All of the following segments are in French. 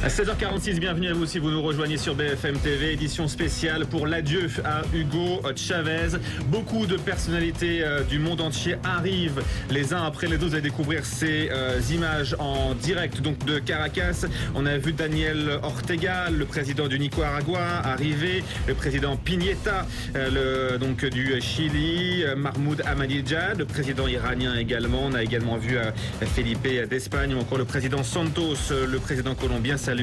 16h46, bienvenue à vous si vous nous rejoignez sur BFM TV, édition spéciale pour l'adieu à Hugo Chavez. Beaucoup de personnalités du monde entier arrivent les uns après les autres. Vous allez découvrir ces images en direct donc de Caracas. On a vu Daniel Ortega, le président du Nicaragua, arriver, le président Piñeta donc du Chili, Mahmoud Ahmadinejad, le président iranien également. On a également vu Felipe d'Espagne ou encore le président Santos, le président colombien, saluer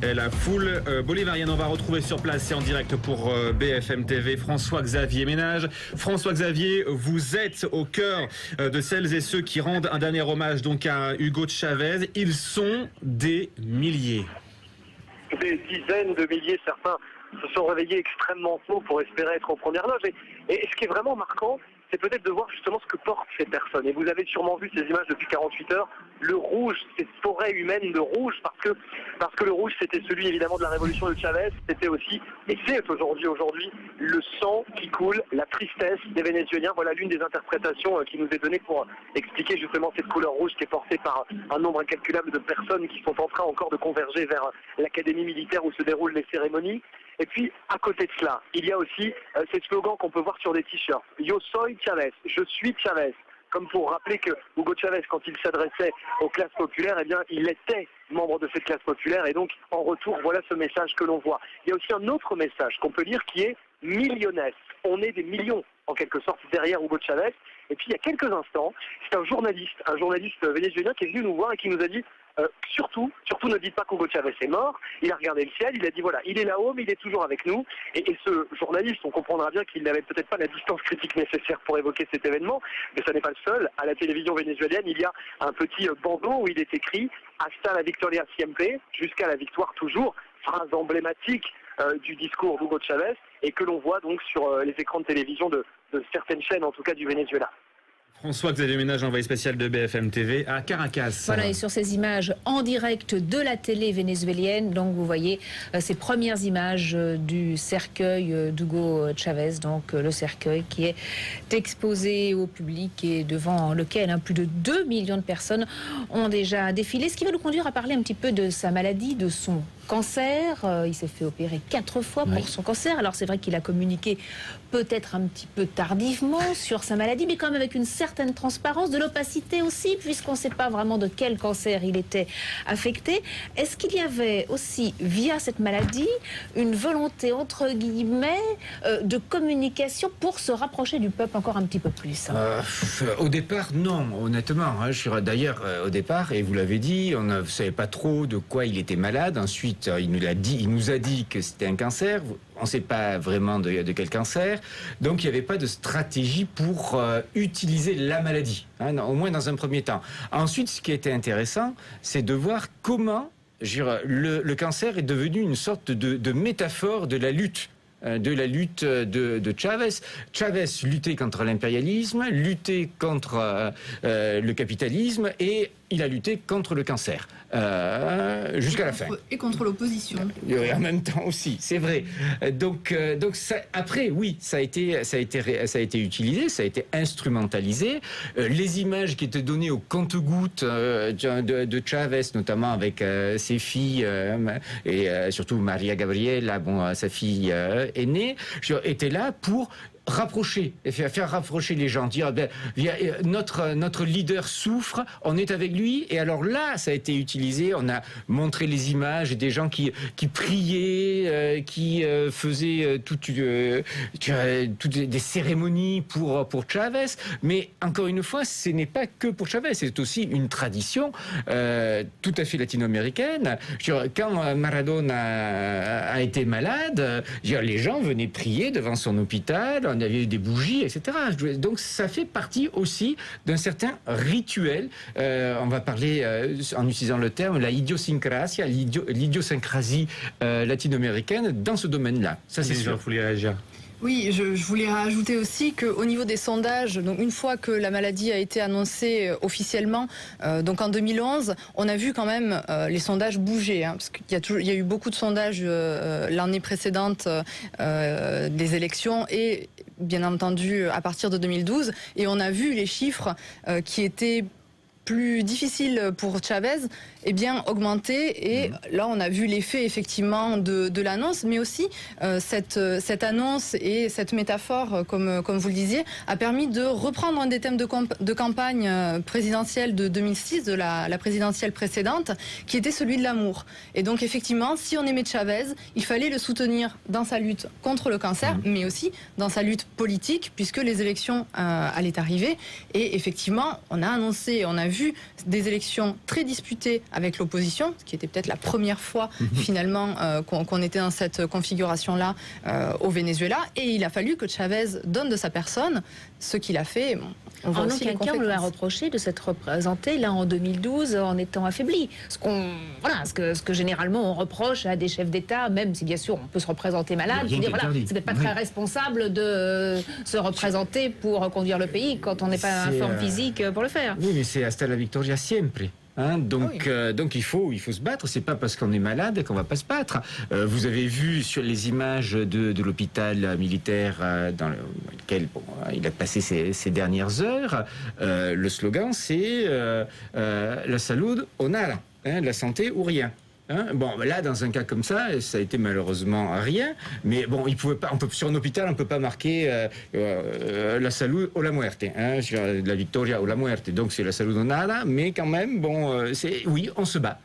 la foule bolivarienne. On va retrouver sur place et en direct pour BFM TV François-Xavier Ménage. François-Xavier, vous êtes au cœur de celles et ceux qui rendent un dernier hommage donc à Hugo Chavez. Ils sont des milliers. Des dizaines de milliers, certains se sont réveillés extrêmement tôt pour espérer être en première loge. Et ce qui est vraiment marquant, c'est peut-être de voir justement ce que portent ces personnes. Et vous avez sûrement vu ces images depuis 48 heures. Le rouge, cette forêt humaine de rouge, parce que le rouge, c'était celui évidemment de la révolution de Chavez. C'était aussi, et c'est aujourd'hui, le sang qui coule, la tristesse des Vénézuéliens. Voilà l'une des interprétations qui nous est donnée pour expliquer justement cette couleur rouge qui est portée par un nombre incalculable de personnes qui sont en train encore de converger vers l'académie militaire où se déroulent les cérémonies. Et puis, à côté de cela, il y a aussi ces slogans qu'on peut voir sur des t-shirts. Yo soy Chavez, je suis Chavez. Comme pour rappeler que Hugo Chavez, quand il s'adressait aux classes populaires, eh bien, il était membre de cette classe populaire. Et donc, en retour, voilà ce message que l'on voit. Il y a aussi un autre message qu'on peut lire qui est millionnaire. On est des millions, en quelque sorte, derrière Hugo Chavez. Et puis, il y a quelques instants, c'est un journaliste vénézuélien qui est venu nous voir et qui nous a dit surtout ne dites pas qu'Hugo Chavez est mort. Il a regardé le ciel, il a dit voilà, il est là-haut, mais il est toujours avec nous. Et ce journaliste, on comprendra bien qu'il n'avait peut-être pas la distance critique nécessaire pour évoquer cet événement, mais ça n'est pas le seul. À la télévision vénézuélienne, il y a un petit bandeau où il est écrit Hasta la victoria siempre, jusqu'à la victoire toujours, phrase emblématique du discours d'Hugo Chavez, et que l'on voit donc sur les écrans de télévision de certaines chaînes, en tout cas du Venezuela. François-Xavier Ménage, envoyé spécial de BFM TV à Caracas. Voilà, et sur ces images en direct de la télé vénézuélienne, donc vous voyez ces premières images du cercueil d'Hugo Chavez, donc le cercueil qui est exposé au public et devant lequel plus de 2 millions de personnes ont déjà défilé. Ce qui va nous conduire à parler un petit peu de sa maladie, de son cancer. Il s'est fait opérer 4 fois pour son cancer. Alors c'est vrai qu'il a communiqué peut-être un petit peu tardivement sur sa maladie, mais quand même avec une certaine transparence, de l'opacité aussi, puisqu'on ne sait pas vraiment de quel cancer il était affecté. Est-ce qu'il y avait aussi, via cette maladie, une volonté, entre guillemets, de communication pour se rapprocher du peuple encore un petit peu plus Au départ, non, honnêtement. D'ailleurs, au départ, et vous l'avez dit, on ne savait pas trop de quoi il était malade. Ensuite, il nous a dit que c'était un cancer. On ne sait pas vraiment de quel cancer. Donc, il n'y avait pas de stratégie pour utiliser la maladie, au moins dans un premier temps. Ensuite, ce qui était intéressant, c'est de voir comment le cancer est devenu une sorte de métaphore de la lutte de Chavez. Chavez luttait contre l'impérialisme, luttait contre le capitalisme et il a lutté contre le cancer jusqu'à la fin. Et contre l'opposition. Et en même temps aussi, c'est vrai. Donc ça, après, oui, ça a été utilisé, ça a été instrumentalisé. Les images qui étaient données au compte-gouttes de Chavez, notamment avec ses filles et surtout Maria Gabriela, sa fille aînée, étaient là pour rapprocher, faire rapprocher les gens, dire notre leader souffre, on est avec lui, et alors là ça a été utilisé, on a montré les images des gens qui priaient, qui faisaient toutes des cérémonies pour Chavez, mais encore une fois ce n'est pas que pour Chavez, c'est aussi une tradition tout à fait latino-américaine. Quand Maradona a été malade, les gens venaient prier devant son hôpital, on avait des bougies, etc. Donc ça fait partie aussi d'un certain rituel. On va parler, en utilisant le terme, la idiosynkrasie, l'idiosyncrasie latino-américaine dans ce domaine-là. Ça, c'est sûr. Vous voulez réagir ? Oui, je voulais rajouter aussi qu'au niveau des sondages, donc une fois que la maladie a été annoncée officiellement, donc en 2011, on a vu quand même les sondages bouger, parce qu'il y a eu beaucoup de sondages l'année précédente des élections et bien entendu à partir de 2012, et on a vu les chiffres qui étaient plus difficile pour Chavez, eh bien, augmenté. Et là, on a vu l'effet effectivement de l'annonce, mais aussi cette annonce et cette métaphore, comme vous le disiez, a permis de reprendre un des thèmes de campagne présidentielle de 2006, de la présidentielle précédente, qui était celui de l'amour. Et donc, effectivement, si on aimait Chavez, il fallait le soutenir dans sa lutte contre le cancer, mais aussi dans sa lutte politique, puisque les élections allaient arriver. Et effectivement, on a annoncé, on a vu des élections très disputées avec l'opposition, ce qui était peut-être la première fois finalement qu'on était dans cette configuration-là au Venezuela. Et il a fallu que Chavez donne de sa personne, ce qu'il a fait. Bon, on voit aussi quelqu'un lui a reproché de s'être représenté là en 2012 en étant affaibli. Ce que généralement on reproche à des chefs d'État, même si bien sûr on peut se représenter malade. C'est peut-être pas très responsable de se représenter pour conduire le pays quand on n'est pas en forme physique pour le faire. Oui, mais c'est hasta la victoria siempre. Donc il faut se battre. C'est pas parce qu'on est malade qu'on va pas se battre. Vous avez vu sur les images de l'hôpital militaire dans lequel il a passé ses dernières heures, le slogan c'est la salud o nada, la santé ou rien. Bon, là, dans un cas comme ça a été malheureusement rien. Mais bon, sur un hôpital, on ne peut pas marquer la salud o la muerte, la victoria o la muerte. Donc c'est la salud o nada. Mais quand même, oui, on se bat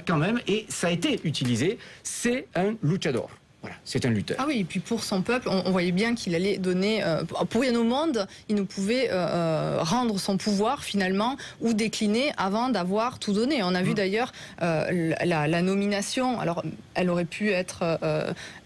quand même. Et ça a été utilisé. C'est un luchador. Voilà, c'est un lutteur. Ah oui, et puis pour son peuple, on voyait bien qu'il allait donner... pour rien au monde, il ne pouvait rendre son pouvoir finalement ou décliner avant d'avoir tout donné. On a vu d'ailleurs la nomination, alors elle aurait pu être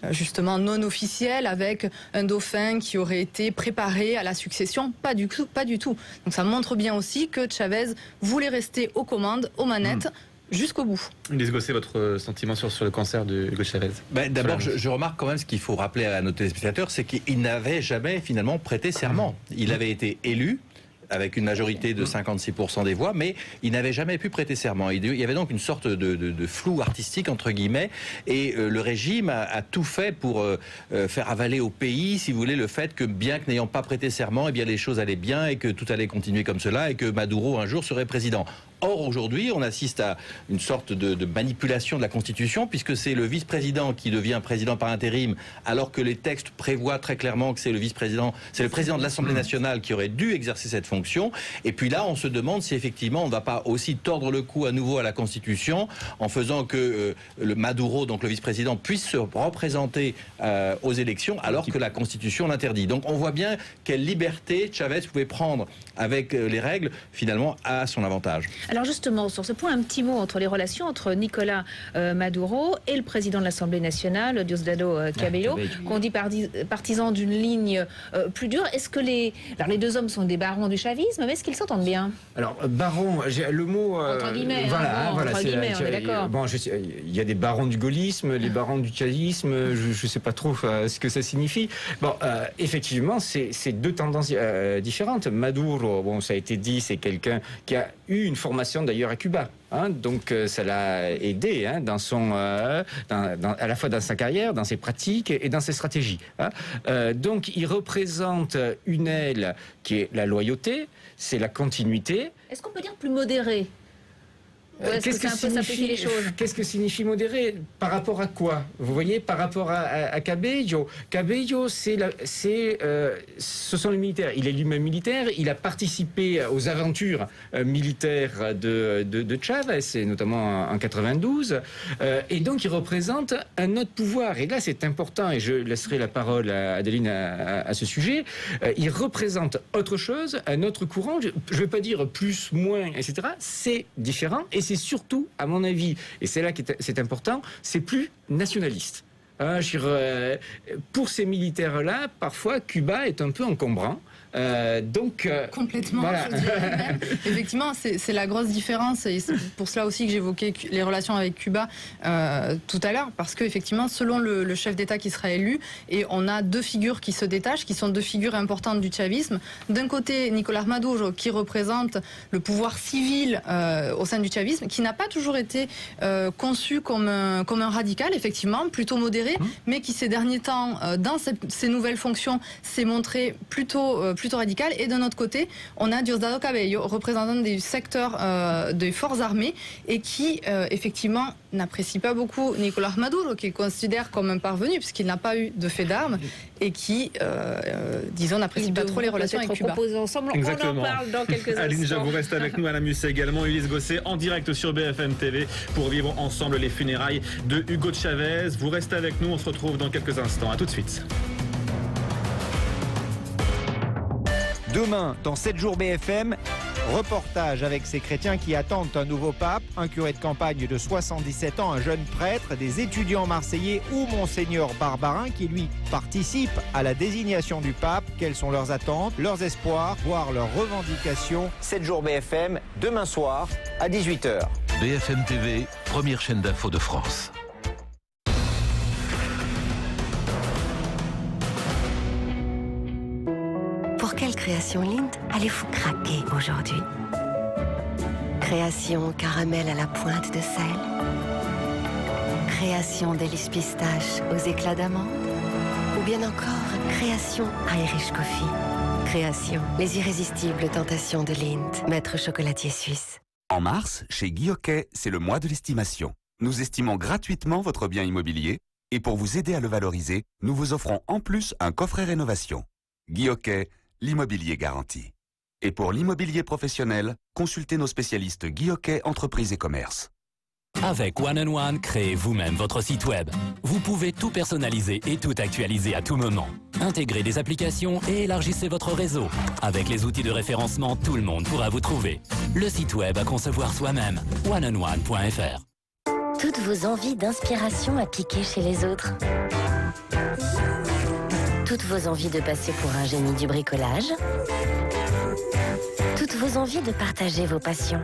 justement non officielle avec un dauphin qui aurait été préparé à la succession. Pas du tout. Donc ça montre bien aussi que Chavez voulait rester aux commandes, aux manettes, jusqu'au bout. Lise Gosset, votre sentiment sur le cancer de Hugo Chavez? D'abord, je remarque quand même ce qu'il faut rappeler à nos téléspectateurs, c'est qu'il n'avait jamais finalement prêté serment. Il avait été élu avec une majorité de 56% des voix, mais il n'avait jamais pu prêter serment. Il y avait donc une sorte de flou artistique, entre guillemets, et le régime a tout fait pour faire avaler au pays, si vous voulez, le fait que bien que n'ayant pas prêté serment, eh bien les choses allaient bien et que tout allait continuer comme cela et que Maduro un jour serait président. Or, aujourd'hui, on assiste à une sorte de manipulation de la Constitution, puisque c'est le vice-président qui devient président par intérim, alors que les textes prévoient très clairement que c'est le président de l'Assemblée nationale qui aurait dû exercer cette fonction. Et puis là, on se demande si effectivement on ne va pas aussi tordre le cou à nouveau à la Constitution, en faisant que le Maduro, donc le vice-président, puisse se représenter aux élections, alors que la Constitution l'interdit. Donc on voit bien quelle liberté Chavez pouvait prendre avec les règles, finalement, à son avantage. Alors justement, sur ce point, un petit mot entre les relations entre Nicolas Maduro et le président de l'Assemblée nationale, Diosdado Cabello, qu'on dit partisan d'une ligne plus dure. Est-ce que les deux hommes sont des barons du chavisme, mais est-ce qu'ils s'entendent bien? Alors, baron, le mot... entre guillemets, entre guillemets, on est d'accord. Bon, il y a des barons du gaullisme, les barons du chavisme, je ne sais pas trop ce que ça signifie. Bon, effectivement, c'est deux tendances différentes. Maduro, bon, ça a été dit, c'est quelqu'un qui a eu une formation d'ailleurs à Cuba. Donc ça l'a aidé à la fois dans sa carrière, dans ses pratiques et dans ses stratégies. Donc il représente une aile qui est la loyauté, c'est la continuité. Est-ce qu'on peut dire plus modéré? Qu'est-ce que signifie modéré? Par rapport à quoi? Vous voyez, par rapport à Cabello. Cabello, ce sont les militaires. Il est lui-même militaire. Il a participé aux aventures militaires de Chavez, et notamment en 92. Et donc, il représente un autre pouvoir. Et là, c'est important, et je laisserai la parole à Adeline à ce sujet. Il représente autre chose, un autre courant. Je ne vais pas dire plus, moins, etc. C'est différent. Et c'est surtout, à mon avis, et c'est là que c'est important, c'est plus nationaliste. Pour ces militaires-là, parfois, Cuba est un peu encombrant. Complètement, voilà. je dirais même. Effectivement, c'est la grosse différence, et c'est pour cela aussi que j'évoquais les relations avec Cuba tout à l'heure, parce qu'effectivement, selon le chef d'État qui sera élu, et on a deux figures qui se détachent, qui sont deux figures importantes du chavisme. D'un côté, Nicolás Maduro, qui représente le pouvoir civil au sein du chavisme, qui n'a pas toujours été conçu comme un radical, effectivement, plutôt modéré, mais qui ces derniers temps, dans ses nouvelles fonctions, s'est montré plutôt plutôt radicale. Et d'un autre côté, on a Diosdado Cabello, représentant du secteur des forces armées, et qui, effectivement, n'apprécie pas beaucoup Nicolás Maduro, qu'il considère comme un parvenu, puisqu'il n'a pas eu de fait d'armes, et qui, disons, n'apprécie pas trop les relations avec Cuba. Ensemble. Exactement. On en parle dans quelques instants. Aline Jabour reste avec nous, Alain Musset également, Ulysse Gosset en direct sur BFM TV pour vivre ensemble les funérailles de Hugo Chavez. Vous restez avec nous, on se retrouve dans quelques instants. À tout de suite. Demain, dans 7 jours BFM, reportage avec ces chrétiens qui attendent un nouveau pape, un curé de campagne de 77 ans, un jeune prêtre, des étudiants marseillais ou Monseigneur Barbarin qui, lui, participe à la désignation du pape. Quelles sont leurs attentes, leurs espoirs, voire leurs revendications? 7 jours BFM, demain soir à 18h. BFM TV, première chaîne d'info de France. Pour quelle création Lindt allez-vous craquer aujourd'hui? Création caramel à la pointe de sel? Création délice pistache aux éclats d'amande? Ou bien encore création Irish Coffee? Création, les irrésistibles tentations de Lindt, maître chocolatier suisse. En mars, chez Guy Hockey, c'est le mois de l'estimation. Nous estimons gratuitement votre bien immobilier et pour vous aider à le valoriser, nous vous offrons en plus un coffret rénovation. Guy Hockey, l'immobilier garanti. Et pour l'immobilier professionnel, consultez nos spécialistes Guy Hockey, entreprise et commerce. Avec One & One, créez vous-même votre site web. Vous pouvez tout personnaliser et tout actualiser à tout moment. Intégrez des applications et élargissez votre réseau. Avec les outils de référencement, tout le monde pourra vous trouver. Le site web à concevoir soi-même. oneandone.fr. Toutes vos envies d'inspiration à piquer chez les autres. Toutes vos envies de passer pour un génie du bricolage. Toutes vos envies de partager vos passions.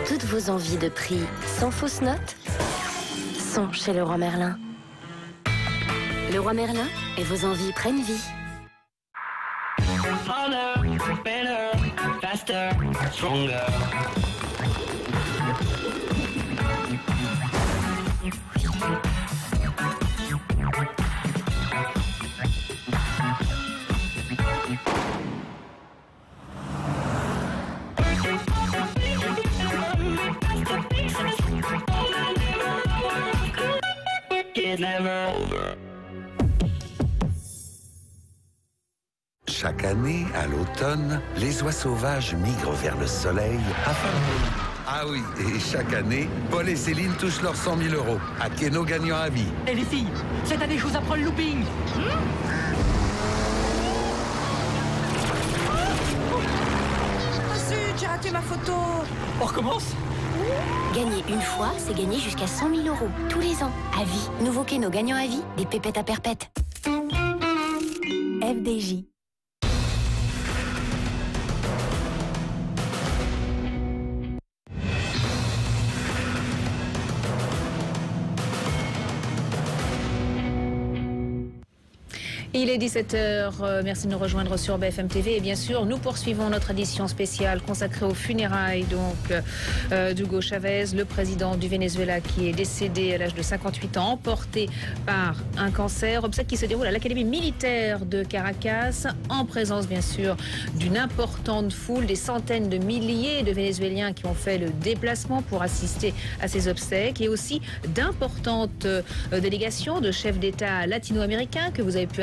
Toutes vos envies de prix sans fausse note sont chez Leroy Merlin. Leroy Merlin et vos envies prennent vie. Harder, better, faster, stronger. Chaque année, à l'automne, les oies sauvages migrent vers le soleil afin de... Ah oui, et chaque année, Paul et Céline touchent leurs 100 000 € à Keno gagnant à vie. Et les filles, cette année, je vous apprends le looping. Oh zut, j'ai raté ma photo. On recommence? Gagner une fois, c'est gagner jusqu'à 100 000 € tous les ans. À vie. Nouveau Keno gagnant à vie, des pépettes à perpète. FDJ. Il est 17h, merci de nous rejoindre sur BFM TV et bien sûr nous poursuivons notre édition spéciale consacrée aux funérailles d'Hugo Chavez, le président du Venezuela qui est décédé à l'âge de 58 ans, emporté par un cancer, obsèques qui se déroule à l'Académie militaire de Caracas en présence bien sûr d'une importante foule, des centaines de milliers de Vénézuéliens qui ont fait le déplacement pour assister à ces obsèques et aussi d'importantes délégations de chefs d'État latino-américains que vous avez pu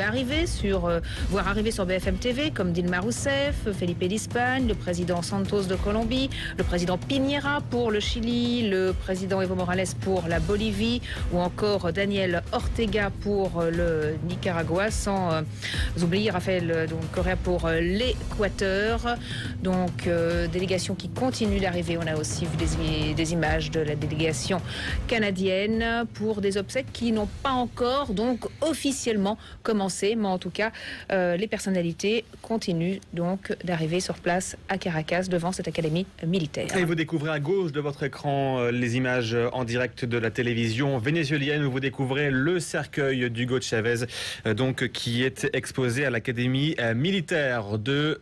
voir arriver sur BFM TV comme Dilma Rousseff, Felipe d'Espagne, le président Santos de Colombie, le président Piñera pour le Chili, le président Evo Morales pour la Bolivie ou encore Daniel Ortega pour le Nicaragua, sans oublier Rafael Correa pour l'Équateur. Donc délégation qui continue d'arriver. On a aussi vu des images de la délégation canadienne pour des obsèques qui n'ont pas encore donc officiellement commencé. mais en tout cas, les personnalités continuent donc d'arriver sur place à Caracas devant cette académie militaire. Et vous découvrez à gauche de votre écran les images en direct de la télévision vénézuélienne où vous découvrez le cercueil d'Hugo Chavez, donc qui est exposé à l'académie militaire de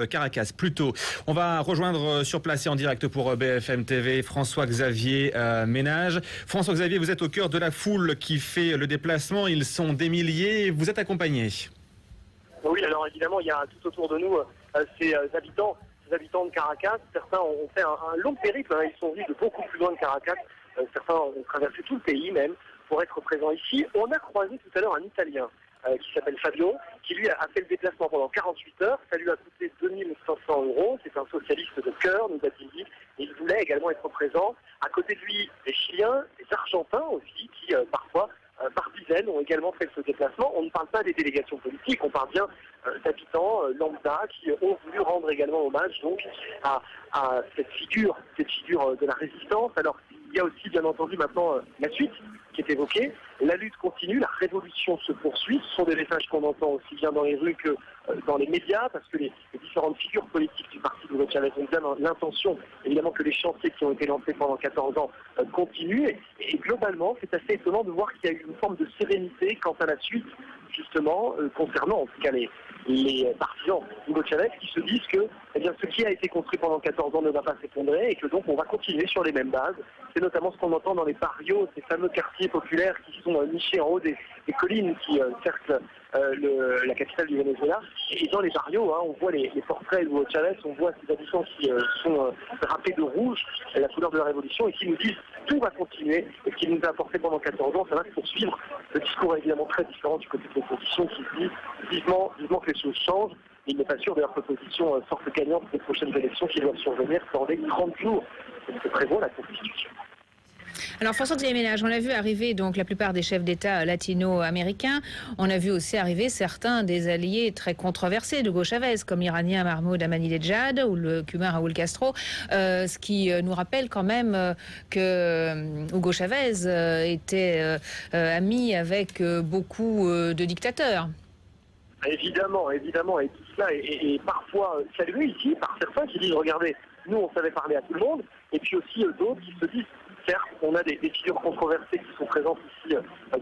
Caracas plutôt. On va rejoindre sur place et en direct pour BFM TV François-Xavier Ménage. François-Xavier, vous êtes au cœur de la foule qui fait le déplacement. Ils sont des milliers. Vous êtes accompagné. Oui, alors évidemment, il y a tout autour de nous ces habitants de Caracas. Certains ont fait un long périple. Ils sont venus de beaucoup plus loin de Caracas. Certains ont traversé tout le pays même pour être présents ici. On a croisé tout à l'heure un Italien qui s'appelle Fabio, qui lui a fait le déplacement pendant 48 heures. Ça lui a coûté 2500 €. C'est un socialiste de cœur, nous a-t-il dit. Et il voulait également être présent. À côté de lui, des Chiliens, des Argentins aussi, qui parfois, par dizaines, ont également fait ce déplacement. On ne parle pas des délégations politiques, on parle bien d'habitants lambda qui ont voulu rendre également hommage donc à cette figure de la résistance. Alors, il y a aussi bien entendu maintenant la suite qui est évoquée. La lutte continue, la révolution se poursuit. Ce sont des messages qu'on entend aussi bien dans les rues que dans les médias, parce que les différentes figures politiques du parti de Hugo Chavez ont bien l'intention, évidemment, que les chantiers qui ont été lancés pendant 14 ans continuent. Et globalement, c'est assez étonnant de voir qu'il y a eu une forme de sérénité quant à la suite, justement, concernant en tout cas les partisans d'Hugo Chavez qui se disent que ce qui a été construit pendant 14 ans ne va pas s'effondrer et que donc on va continuer sur les mêmes bases. C'est notamment ce qu'on entend dans les barrios, ces fameux quartiers populaires qui sont nichés en haut des collines qui cerclent la capitale du Venezuela. Et dans les barrios, on voit les portraits d'Hugo Chavez, on voit ces habitants qui sont drapés de rouge, la couleur de la révolution, et qui nous disent tout va continuer, et ce qui nous a apporté pendant 14 ans, ça va se poursuivre. Le discours est évidemment très différent du côté de l'opposition qui se dit vivement que les choses changent. Il n'est pas sûr d'ailleurs que l'opposition sorte gagnante des prochaines élections qui doivent survenir dans les 30 jours. C'est ce que prévoit la Constitution. Alors François-Xavier Ménage, on a vu arriver donc la plupart des chefs d'État latino-américains. On a vu aussi arriver certains des alliés très controversés d'Hugo Chavez, comme l'Iranien Mahmoud Ahmadinejad ou le Cubain Raúl Castro, ce qui nous rappelle quand même que Hugo Chavez était ami avec beaucoup de dictateurs. Évidemment, et tout cela est parfois salué ici par certains qui disent, regardez, nous on savait parler à tout le monde, et puis aussi d'autres qui se disent, certes, on a des figures controversées qui sont présentes ici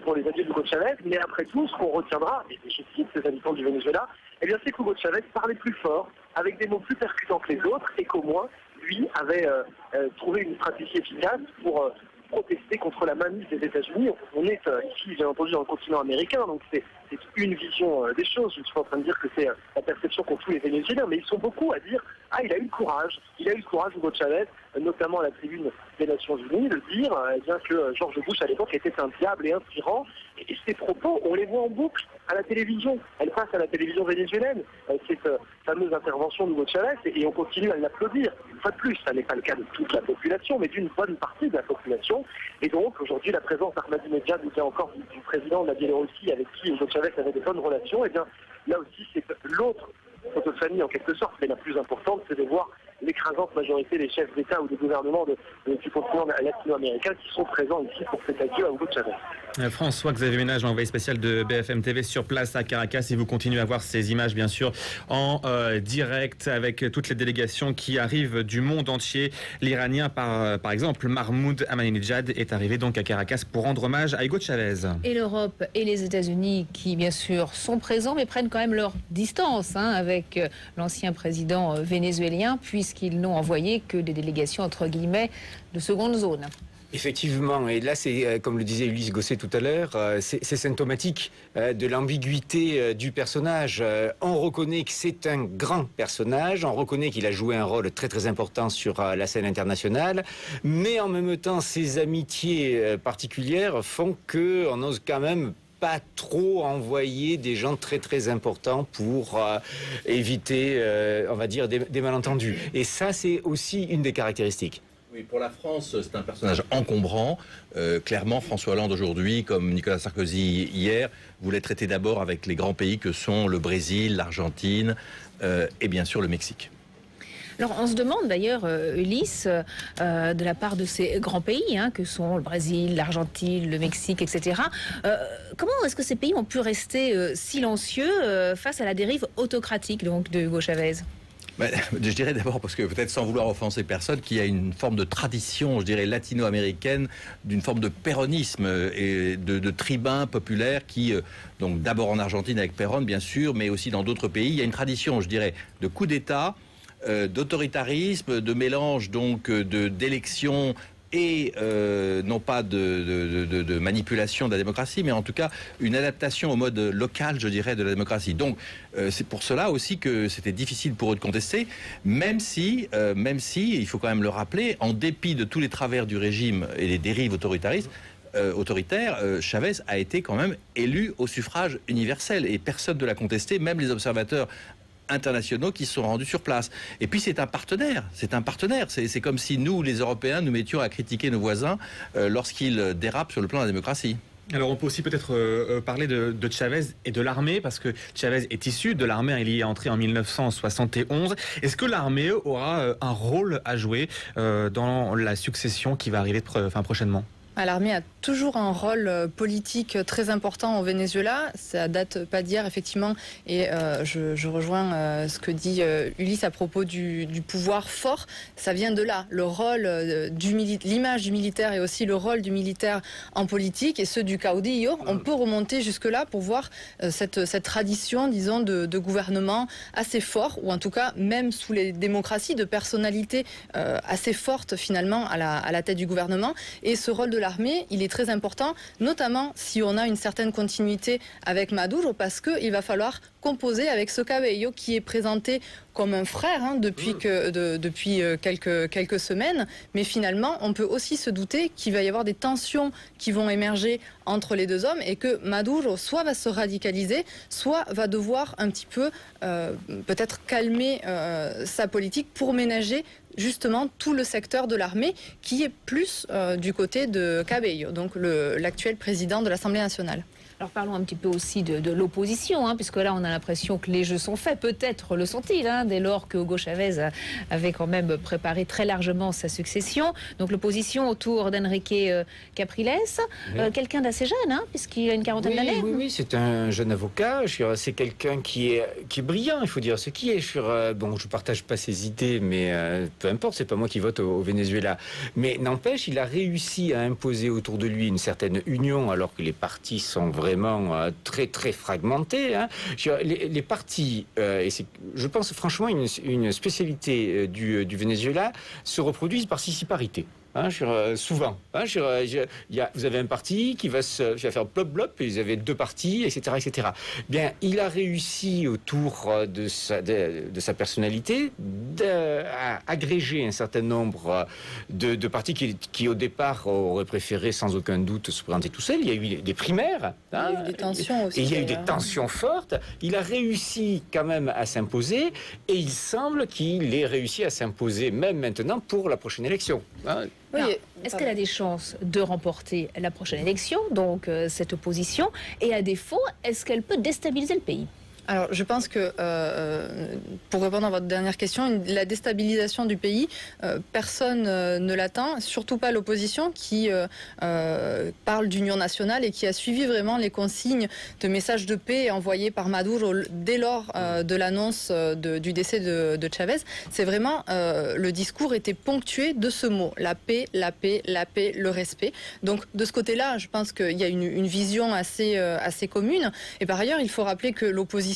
pour les alliés d'Hugo Chavez, mais après tout, ce qu'on retiendra, et je cite ces habitants du Venezuela, c'est qu'Hugo Chavez parlait plus fort, avec des mots plus percutants que les autres, et qu'au moins, lui avait trouvé une stratégie efficace pour protester contre la mainmise des États-Unis. On est ici, bien entendu, dans le continent américain, donc c'est une vision des choses. Je ne suis pas en train de dire que c'est la perception qu'ont tous les Vénézuéliens, mais ils sont beaucoup à dire « Ah, il a eu le courage, Hugo Chavez, notamment à la tribune des Nations Unies, de dire bien que George Bush, à l'époque, était un diable et un tyran. » Et ces propos, on les voit en boucle à la télévision. Elle passe à la télévision vénézuélienne, cette fameuse intervention d'Hugo Chavez, et on continue à l'applaudir. Une fois de plus, ça n'est pas le cas de toute la population, mais d'une bonne partie de la population. Et donc, aujourd'hui, la présence d'Ahmadinejad, ou bien encore du président de la Biélorussie, avec qui Hugo Chavez avait de bonnes relations, et bien là aussi, c'est l'autre photo de famille en quelque sorte, mais la plus importante, c'est de voir l'écrasante majorité des chefs d'État ou des gouvernements du continent latino-américain qui sont présents ici pour cet adieu à Hugo Chavez. François-Xavier Ménage, envoyé spécial de BFM TV sur place à Caracas, et vous continuez à voir ces images bien sûr en direct avec toutes les délégations qui arrivent du monde entier. L'Iranien par exemple Mahmoud Ahmadinejad est arrivé donc à Caracas pour rendre hommage à Hugo Chavez. Et l'Europe et les États-Unis qui bien sûr sont présents mais prennent quand même leur distance avec l'ancien président vénézuélien puisqu'ils n'ont envoyé que des délégations entre guillemets de seconde zone. Effectivement, et là c'est, comme le disait Ulysse Gosset tout à l'heure, c'est symptomatique de l'ambiguïté du personnage. On reconnaît que c'est un grand personnage, on reconnaît qu'il a joué un rôle très très important sur la scène internationale, mais en même temps ses amitiés particulières font qu'on n'ose quand même pas trop envoyer des gens très très importants pour éviter, on va dire, des malentendus. Et ça c'est aussi une des caractéristiques. Oui, pour la France, c'est un personnage encombrant. Clairement, François Hollande aujourd'hui, comme Nicolas Sarkozy hier, voulait traiter d'abord avec les grands pays que sont le Brésil, l'Argentine et bien sûr le Mexique. Alors on se demande d'ailleurs, Ulysse, de la part de ces grands pays que sont le Brésil, l'Argentine, le Mexique, etc. Comment est-ce que ces pays ont pu rester silencieux face à la dérive autocratique donc, de Hugo Chavez ? Je dirais d'abord, parce que peut-être sans vouloir offenser personne, qu'il y a une forme de tradition, je dirais, latino-américaine, d'une forme de péronisme et de tribun populaire qui, donc d'abord en Argentine avec Perón, bien sûr, mais aussi dans d'autres pays, il y a une tradition, je dirais, de coup d'État, d'autoritarisme, de mélange donc d'élections et non pas de manipulation de la démocratie, mais en tout cas une adaptation au mode local, je dirais, de la démocratie. Donc c'est pour cela aussi que c'était difficile pour eux de contester, même si, il faut quand même le rappeler, en dépit de tous les travers du régime et les dérives autoritaires, Chavez a été quand même élu au suffrage universel et personne ne l'a contesté, même les observateurs internationaux qui se sont rendus sur place. Et puis c'est un partenaire. C'est comme si nous, les Européens, nous mettions à critiquer nos voisins lorsqu'ils dérapent sur le plan de la démocratie. Alors on peut aussi peut-être parler de Chavez et de l'armée, parce que Chavez est issu de l'armée, il y est entré en 1971. Est-ce que l'armée aura un rôle à jouer dans la succession qui va arriver prochainement ? L'armée a toujours un rôle politique très important au Venezuela. Ça date pas d'hier, effectivement. Et je rejoins ce que dit Ulysse à propos du pouvoir fort. Ça vient de là. Le rôle, l'image du militaire et aussi le rôle du militaire en politique et ceux du caudillo. On peut remonter jusque-là pour voir cette tradition, disons, de gouvernement assez fort, ou en tout cas, même sous les démocraties, de personnalités assez fortes, finalement, à la tête du gouvernement. Et ce rôle de l'armée, il est très important, notamment si on a une certaine continuité avec Maduro, parce qu'il va falloir composer avec ce Cabello qui est présenté comme un frère depuis quelques semaines, mais finalement on peut aussi se douter qu'il va y avoir des tensions qui vont émerger entre les deux hommes et que Maduro soit va se radicaliser, soit va devoir un petit peu peut-être calmer sa politique pour ménager justement tout le secteur de l'armée qui est plus du côté de Cabello, donc l'actuel président de l'Assemblée nationale. Alors parlons un petit peu aussi de l'opposition, puisque là on a l'impression que les jeux sont faits, peut-être le sont-ils, dès lors que Hugo Chavez avait quand même préparé très largement sa succession. Donc l'opposition autour d'Enrique Capriles, quelqu'un d'assez jeune, puisqu'il a une quarantaine d'années. Oui, c'est un jeune avocat, c'est quelqu'un qui est brillant, il faut dire ce qui est. Bon, je ne partage pas ses idées, mais peu importe, c'est pas moi qui vote au Venezuela. Mais n'empêche, il a réussi à imposer autour de lui une certaine union, alors que les partis sont vraiment très très fragmentés. Les partis, et c'est, je pense franchement une spécialité du Venezuela, se reproduisent par scissiparité. Souvent. Vous avez un parti qui va faire plop-plop, et vous avez deux partis, etc., etc. Bien, il a réussi autour de sa personnalité à agréger un certain nombre de partis qui au départ auraient préféré sans aucun doute se présenter tout seul. Il y a eu des primaires. Il y a eu des tensions aussi. Et il y a eu des tensions fortes. Il a réussi quand même à s'imposer, et il semble qu'il ait réussi à s'imposer même maintenant pour la prochaine élection. Alors, est-ce qu'elle a des chances de remporter la prochaine élection, donc cette opposition, et à défaut, est-ce qu'elle peut déstabiliser le pays ? Alors, je pense que, pour répondre à votre dernière question, la déstabilisation du pays, personne ne l'attend, surtout pas l'opposition qui parle d'union nationale et qui a suivi vraiment les consignes de messages de paix envoyés par Maduro dès lors de l'annonce du décès de Chavez. C'est vraiment, le discours était ponctué de ce mot, la paix, la paix, la paix, le respect. Donc, de ce côté-là, je pense qu'il y a une vision assez commune. Et par ailleurs, il faut rappeler que l'opposition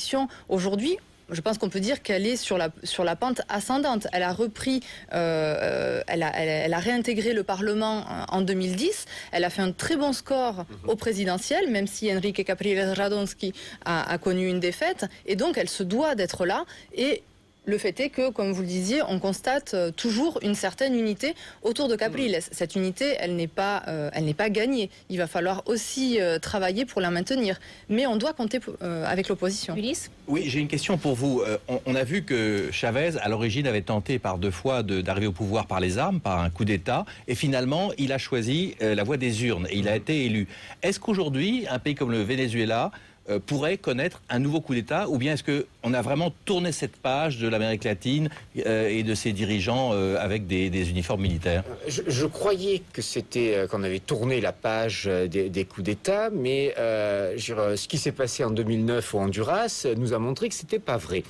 aujourd'hui, je pense qu'on peut dire qu'elle est sur la pente ascendante. Elle a repris, elle a réintégré le Parlement en 2010. Elle a fait un très bon score au présidentiel, même si Enrique Capriles Radonski a connu une défaite. Et donc, elle se doit d'être là. Et le fait est que, comme vous le disiez, on constate toujours une certaine unité autour de Capriles. Cette unité, elle n'est pas gagnée. Il va falloir aussi travailler pour la maintenir. Mais on doit compter avec l'opposition. Ulysse ? Oui, j'ai une question pour vous. On a vu que Chavez, à l'origine, avait tenté par 2 fois d'arriver au pouvoir par les armes, par un coup d'État. Et finalement, il a choisi la voie des urnes et il a été élu. Est-ce qu'aujourd'hui, un pays comme le Venezuela pourrait connaître un nouveau coup d'État, ou bien est-ce qu'on a vraiment tourné cette page de l'Amérique latine et de ses dirigeants avec des uniformes militaires? Je croyais que c'était qu'on avait tourné la page des coups d'État, mais ce qui s'est passé en 2009 au Honduras nous a montré que c'était pas vrai,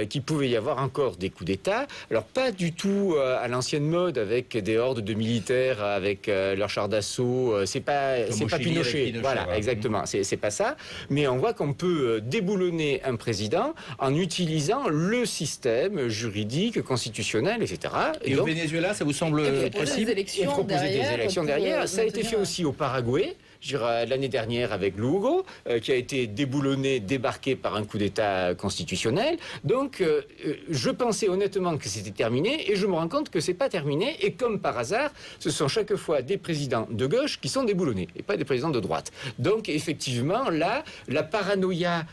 qu'il pouvait y avoir encore des coups d'État. Alors pas du tout à l'ancienne mode avec des hordes de militaires avec leurs chars d'assaut. C'est pas Pinochet. Voilà, ouais. Exactement. C'est pas ça. Mais on voit qu'on peut déboulonner un président en utilisant le système juridique, constitutionnel, etc. Et donc, au Venezuela, ça vous semble possible? Et proposer des élections derrière. Ça a été fait aussi au Paraguay. L'année dernière avec Lugo, qui a été déboulonné, débarqué par un coup d'État constitutionnel. Donc, je pensais honnêtement que c'était terminé, et je me rends compte que c'est pas terminé. Et comme par hasard, ce sont chaque fois des présidents de gauche qui sont déboulonnés, et pas des présidents de droite. Donc, effectivement, là, la paranoïa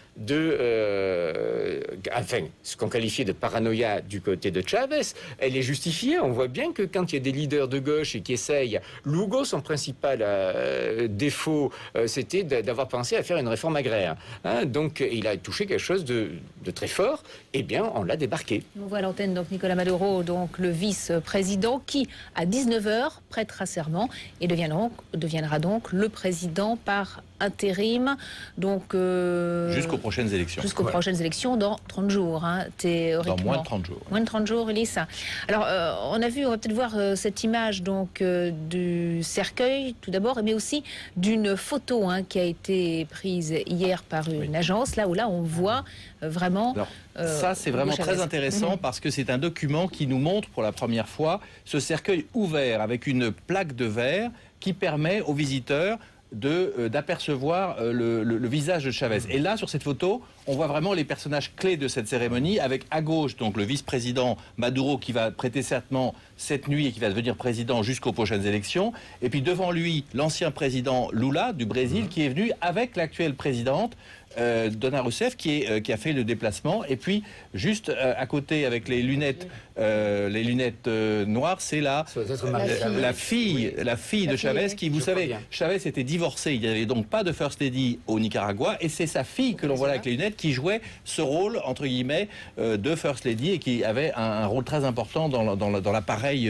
ce qu'on qualifiait de paranoïa du côté de Chavez, elle est justifiée. On voit bien que quand il y a des leaders de gauche et qui essayent, Lugo, son principal défaut, c'était d'avoir pensé à faire une réforme agraire. Donc, il a touché quelque chose de très fort. Eh bien, on l'a débarqué. On voit à l'antenne donc Nicolas Maduro, donc le vice-président, qui à 19h prêtera serment et deviendra donc le président par intérim. Donc jusqu'aux prochaines élections. Jusqu'aux prochaines élections dans 30 jours, théoriquement. Dans moins de 30 jours. Moins de 30 jours, Ulysse. Alors, on va peut-être voir cette image donc du cercueil tout d'abord, mais aussi d'une photo qui a été prise hier par une agence, là où on voit vraiment. Alors, ça, c'est vraiment très intéressant parce que c'est un document qui nous montre pour la première fois ce cercueil ouvert avec une plaque de verre qui permet aux visiteurs d'apercevoir le visage de Chavez. Et là, sur cette photo, on voit vraiment les personnages clés de cette cérémonie, avec à gauche donc le vice-président Maduro qui va prêter serment cette nuit et qui va devenir président jusqu'aux prochaines élections. Et puis devant lui, l'ancien président Lula du Brésil qui est venu avec l'actuelle présidente Dilma Rousseff qui a fait le déplacement. Et puis juste à côté avec les lunettes noires, c'est la fille de Chavez qui, vous savez, Chavez était divorcé, il n'y avait donc pas de First Lady au Nicaragua, et c'est sa fille que l'on voit là avec les lunettes qui jouait ce rôle entre guillemets de First Lady et qui avait un rôle très important dans l'appareil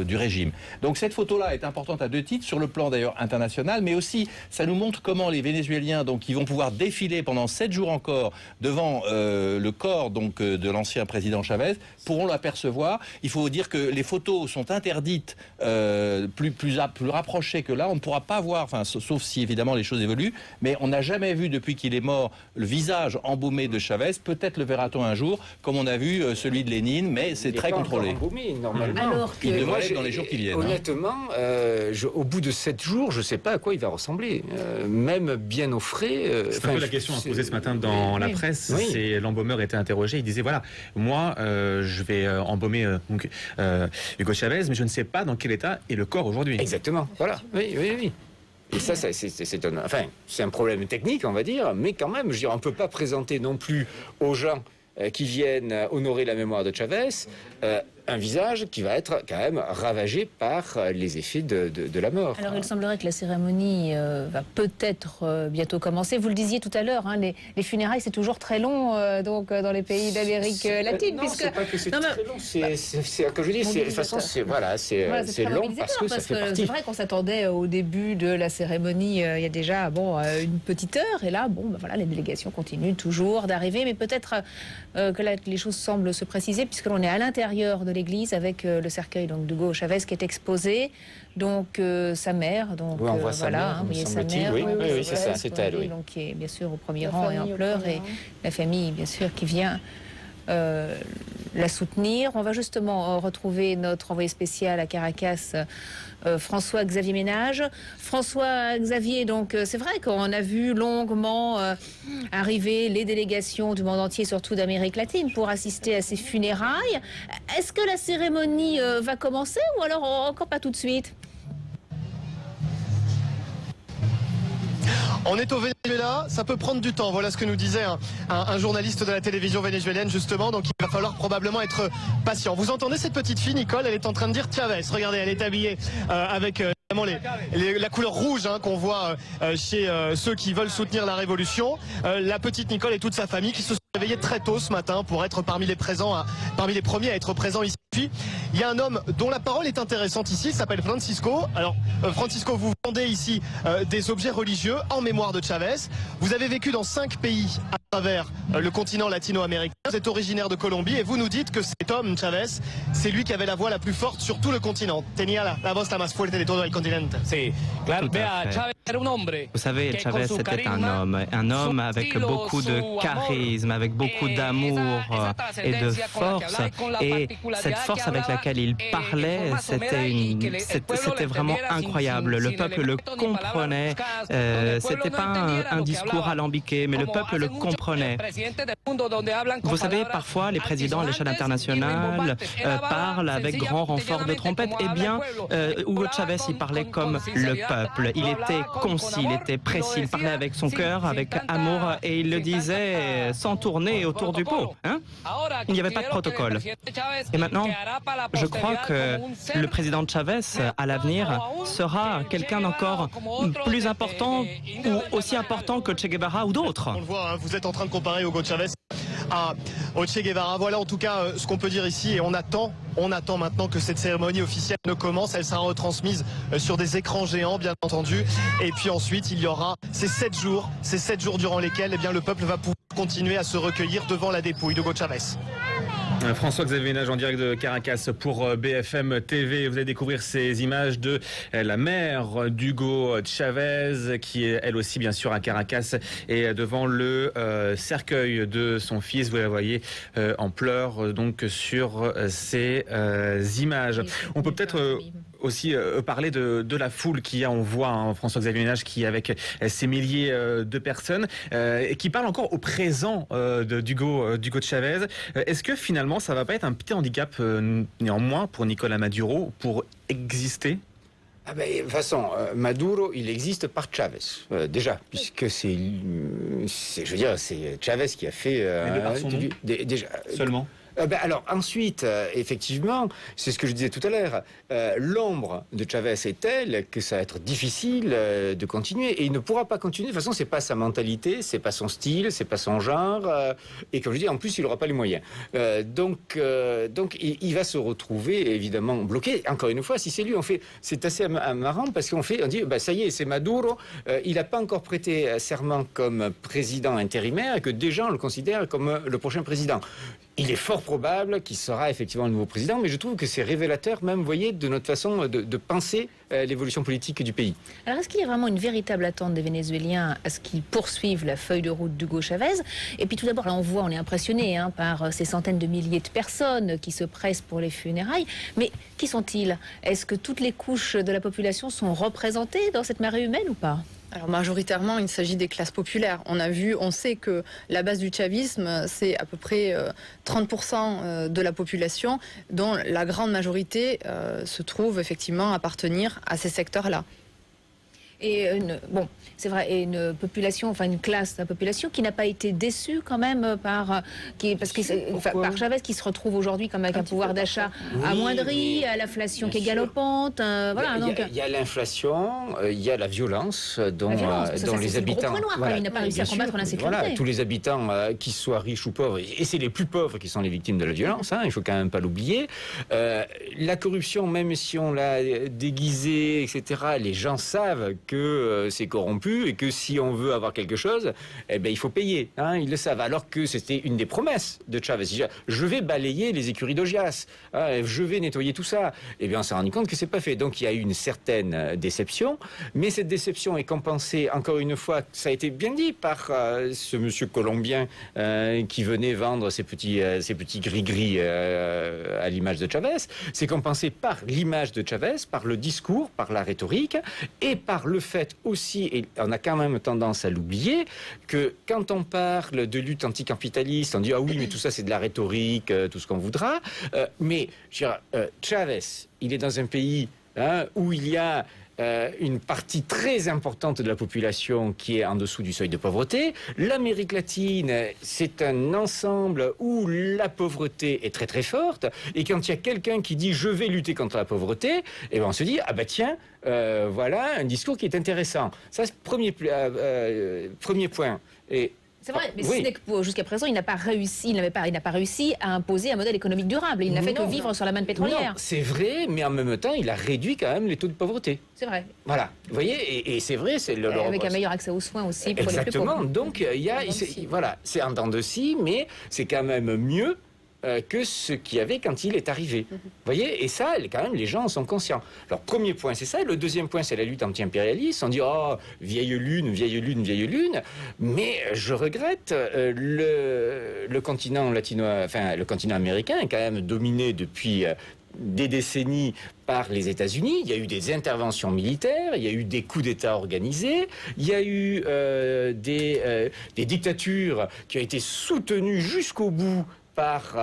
du régime. Donc cette photo-là est importante à deux titres, sur le plan d'ailleurs international, mais aussi ça nous montre comment les Vénézuéliens donc qui vont pouvoir défiler pendant 7 jours encore devant le corps donc de l'ancien président Chavez pourront l'apercevoir. Il faut dire que les photos sont interdites plus rapprochées que là. On ne pourra pas voir, sauf si évidemment les choses évoluent, mais on n'a jamais vu depuis qu'il est mort le visage embaumé de Chavez. Peut-être le verra-t-on un jour, comme on a vu celui de Lénine, mais c'est très contrôlé. Embaumé, normalement. Alors que il devrait être dans les jours qui viennent. Honnêtement, au bout de 7 jours, je ne sais pas à quoi il va ressembler. Même bien au frais. C'est un peu la question à poser ce matin dans la presse. Oui. L'embaumeur était interrogé. Il disait voilà, moi, je vais embaumer Hugo Chavez, mais je ne sais pas dans quel état est le corps aujourd'hui. Exactement. Voilà. Oui. Et ça c'est un problème technique, on va dire, mais quand même, on ne peut pas présenter non plus aux gens qui viennent honorer la mémoire de Chavez un visage qui va être quand même ravagé par les effets de la mort. Alors il semblerait que la cérémonie va peut-être bientôt commencer. Vous le disiez tout à l'heure, les funérailles c'est toujours très long donc dans les pays d'Amérique latine. Non, c'est pas que c'est très long. Comme je dis, de toute façon c'est long parce que ça fait partie. C'est vrai qu'on s'attendait au début de la cérémonie il y a déjà une petite heure, et là les délégations continuent toujours d'arriver, mais peut-être que là les choses semblent se préciser puisque l'on est à l'intérieur de l'église avec le cercueil donc d'Hugo Chavez qui est exposé, donc sa mère, donc on voit sa mère, vous voyez sa mère, oui, c'est ça, c'est elle, oui. Donc qui est bien sûr au premier rang et en pleurs, et la famille bien sûr qui vient la soutenir. On va justement retrouver notre envoyé spécial à Caracas, François-Xavier Ménage. François-Xavier, donc c'est vrai qu'on a vu longuement arriver les délégations du monde entier, surtout d'Amérique latine, pour assister à ces funérailles. Est-ce que la cérémonie va commencer ou alors encore pas tout de suite ? On est au Venezuela, ça peut prendre du temps. Voilà ce que nous disait un journaliste de la télévision vénézuélienne justement. Donc il va falloir probablement être patient. Vous entendez cette petite fille, Nicole, elle est en train de dire Chavez. Regardez, elle est habillée avec La couleur rouge qu'on voit chez ceux qui veulent soutenir la révolution. La petite Nicole et toute sa famille qui se sont réveillés très tôt ce matin pour être parmi les premiers à être présents ici. Puis, il y a un homme dont la parole est intéressante ici, il s'appelle Francisco. Alors Francisco, vous vendez ici des objets religieux en mémoire de Chavez. Vous avez vécu dans 5 pays à travers le continent latino-américain. Vous êtes originaire de Colombie et vous nous dites que cet homme, Chavez, c'est lui qui avait la voix la plus forte sur tout le continent. Tenía la voz la más fuerte de todo el continente. Sí, claro. Vous savez, Chavez était un homme avec beaucoup de charisme, avec beaucoup d'amour et de force. Et cette force avec laquelle il parlait, c'était vraiment incroyable. Le peuple le comprenait. C'était pas un discours alambiqué, mais le peuple le comprenait. Vous savez, parfois, les présidents à l'échelle internationale parlent avec grand renfort de trompette. Eh bien, Hugo Chavez, il parlait comme le peuple. Il était concis, il était précis, il parlait avec son cœur, avec amour, et il le disait sans tourner autour du pot. Il n'y avait pas de protocole. Et maintenant, je crois que le président Chavez, à l'avenir, sera quelqu'un d'encore plus important ou aussi important que Che Guevara ou d'autres. On le voit, vous êtes en train de comparer Hugo Chavez au Che Guevara. Voilà en tout cas ce qu'on peut dire ici, et on attend maintenant que cette cérémonie officielle ne commence. Elle sera retransmise sur des écrans géants, bien entendu. Et puis ensuite, il y aura ces 7 jours durant lesquels le peuple va pouvoir continuer à se recueillir devant la dépouille d'Hugo Chavez. François-Xavier Ménage en direct de Caracas pour BFM TV. Vous allez découvrir ces images de la mère d'Hugo Chavez, qui est elle aussi bien sûr à Caracas, et devant le cercueil de son fils. Vous la voyez en pleurs donc sur ces images. On peut peut-être aussi parler de la foule qu'il y a, on voit François-Xavier Ménage qui est avec ces milliers de personnes et qui parle encore au présent d'Hugo Chavez. Est-ce que finalement ça va pas être un petit handicap néanmoins pour Nicolás Maduro pour exister? De toute façon, Maduro, il existe par Chavez, déjà, puisque c'est Chavez qui a fait... Mais de par son nom déjà, seulement alors ensuite, effectivement, c'est ce que je disais tout à l'heure, l'ombre de Chavez est telle que ça va être difficile de continuer, et il ne pourra pas continuer. De toute façon, c'est pas sa mentalité, c'est pas son style, c'est pas son genre, et comme je dis, en plus, il n'aura pas les moyens. Donc, il va se retrouver évidemment bloqué. Encore une fois, si c'est lui, c'est assez marrant parce on dit, ça y est, c'est Maduro, il n'a pas encore prêté serment comme président intérimaire, et que déjà on le considère comme le prochain président. Il est fort probable qu'il sera effectivement le nouveau président, mais je trouve que c'est révélateur même, vous voyez, de notre façon de penser l'évolution politique du pays. Alors, est-ce qu'il y a vraiment une véritable attente des Vénézuéliens à ce qu'ils poursuivent la feuille de route d'Hugo Chavez? Et puis tout d'abord, là on est impressionné par ces centaines de milliers de personnes qui se pressent pour les funérailles. Mais qui sont-ils? Est-ce que toutes les couches de la population sont représentées dans cette marée humaine ou pas? Alors majoritairement, il s'agit des classes populaires. On sait que la base du chavisme, c'est à peu près 30% de la population, dont la grande majorité se trouve effectivement appartenir à ces secteurs-là. Et c'est vrai, et une classe de la population qui n'a pas été déçue quand même par Chavez, qui se retrouve aujourd'hui comme avec un pouvoir d'achat amoindri, à l'inflation qui est galopante. Il y a l'inflation, il y a la violence dont les habitants. Le gros point noir, il n'a pas réussi à combattre l'insécurité. Voilà, tous les habitants, qu'ils soient riches ou pauvres, et c'est les plus pauvres qui sont les victimes de la violence. Il faut quand même pas l'oublier. La corruption, même si on l'a déguisée, etc., les gens savent que c'est corrompu et que si on veut avoir quelque chose, il faut payer. Ils le savent. Alors que c'était une des promesses de Chavez. Je vais balayer les écuries d'Augias. Je vais nettoyer tout ça. On s'est rendu compte que c'est pas fait. Donc il y a eu une certaine déception. Mais cette déception est compensée, encore une fois, ça a été bien dit par ce monsieur colombien qui venait vendre ses petits gris-gris à l'image de Chavez. C'est compensé par l'image de Chavez, par le discours, par la rhétorique et par le fait aussi, et on a quand même tendance à l'oublier, que quand on parle de lutte anticapitaliste, on dit « Ah oui, mais tout ça c'est de la rhétorique, tout ce qu'on voudra ». Mais Chavez, il est dans un pays où il y a une partie très importante de la population qui est en dessous du seuil de pauvreté. L'Amérique latine, c'est un ensemble où la pauvreté est très très forte. Et quand il y a quelqu'un qui dit « je vais lutter contre la pauvreté », eh ben on se dit « ah bah tiens, voilà un discours qui est intéressant ». Ça, c'est premier point. Et c'est vrai, mais oui. jusqu'à présent, il n'a pas réussi à imposer un modèle économique durable. Il n'a fait que vivre sur la manne pétrolière. Non, c'est vrai, mais en même temps, il a réduit quand même les taux de pauvreté. C'est vrai. Voilà, vous voyez, et c'est vrai, c'est avec un meilleur accès aux soins aussi pour les plus pauvres. Exactement. Donc voilà, c'est en dents de scie, mais c'est quand même mieux que ce qu'il y avait quand il est arrivé. Vous voyez, et ça, quand même, les gens en sont conscients. Alors, premier point, c'est ça. Le deuxième point, c'est la lutte anti-impérialiste. On dit, oh, vieille lune, vieille lune, vieille lune. Mais je regrette, le continent le continent américain est quand même dominé depuis des décennies par les États-Unis. Il y a eu des interventions militaires, il y a eu des coups d'État organisés, il y a eu des dictatures qui ont été soutenues jusqu'au bout par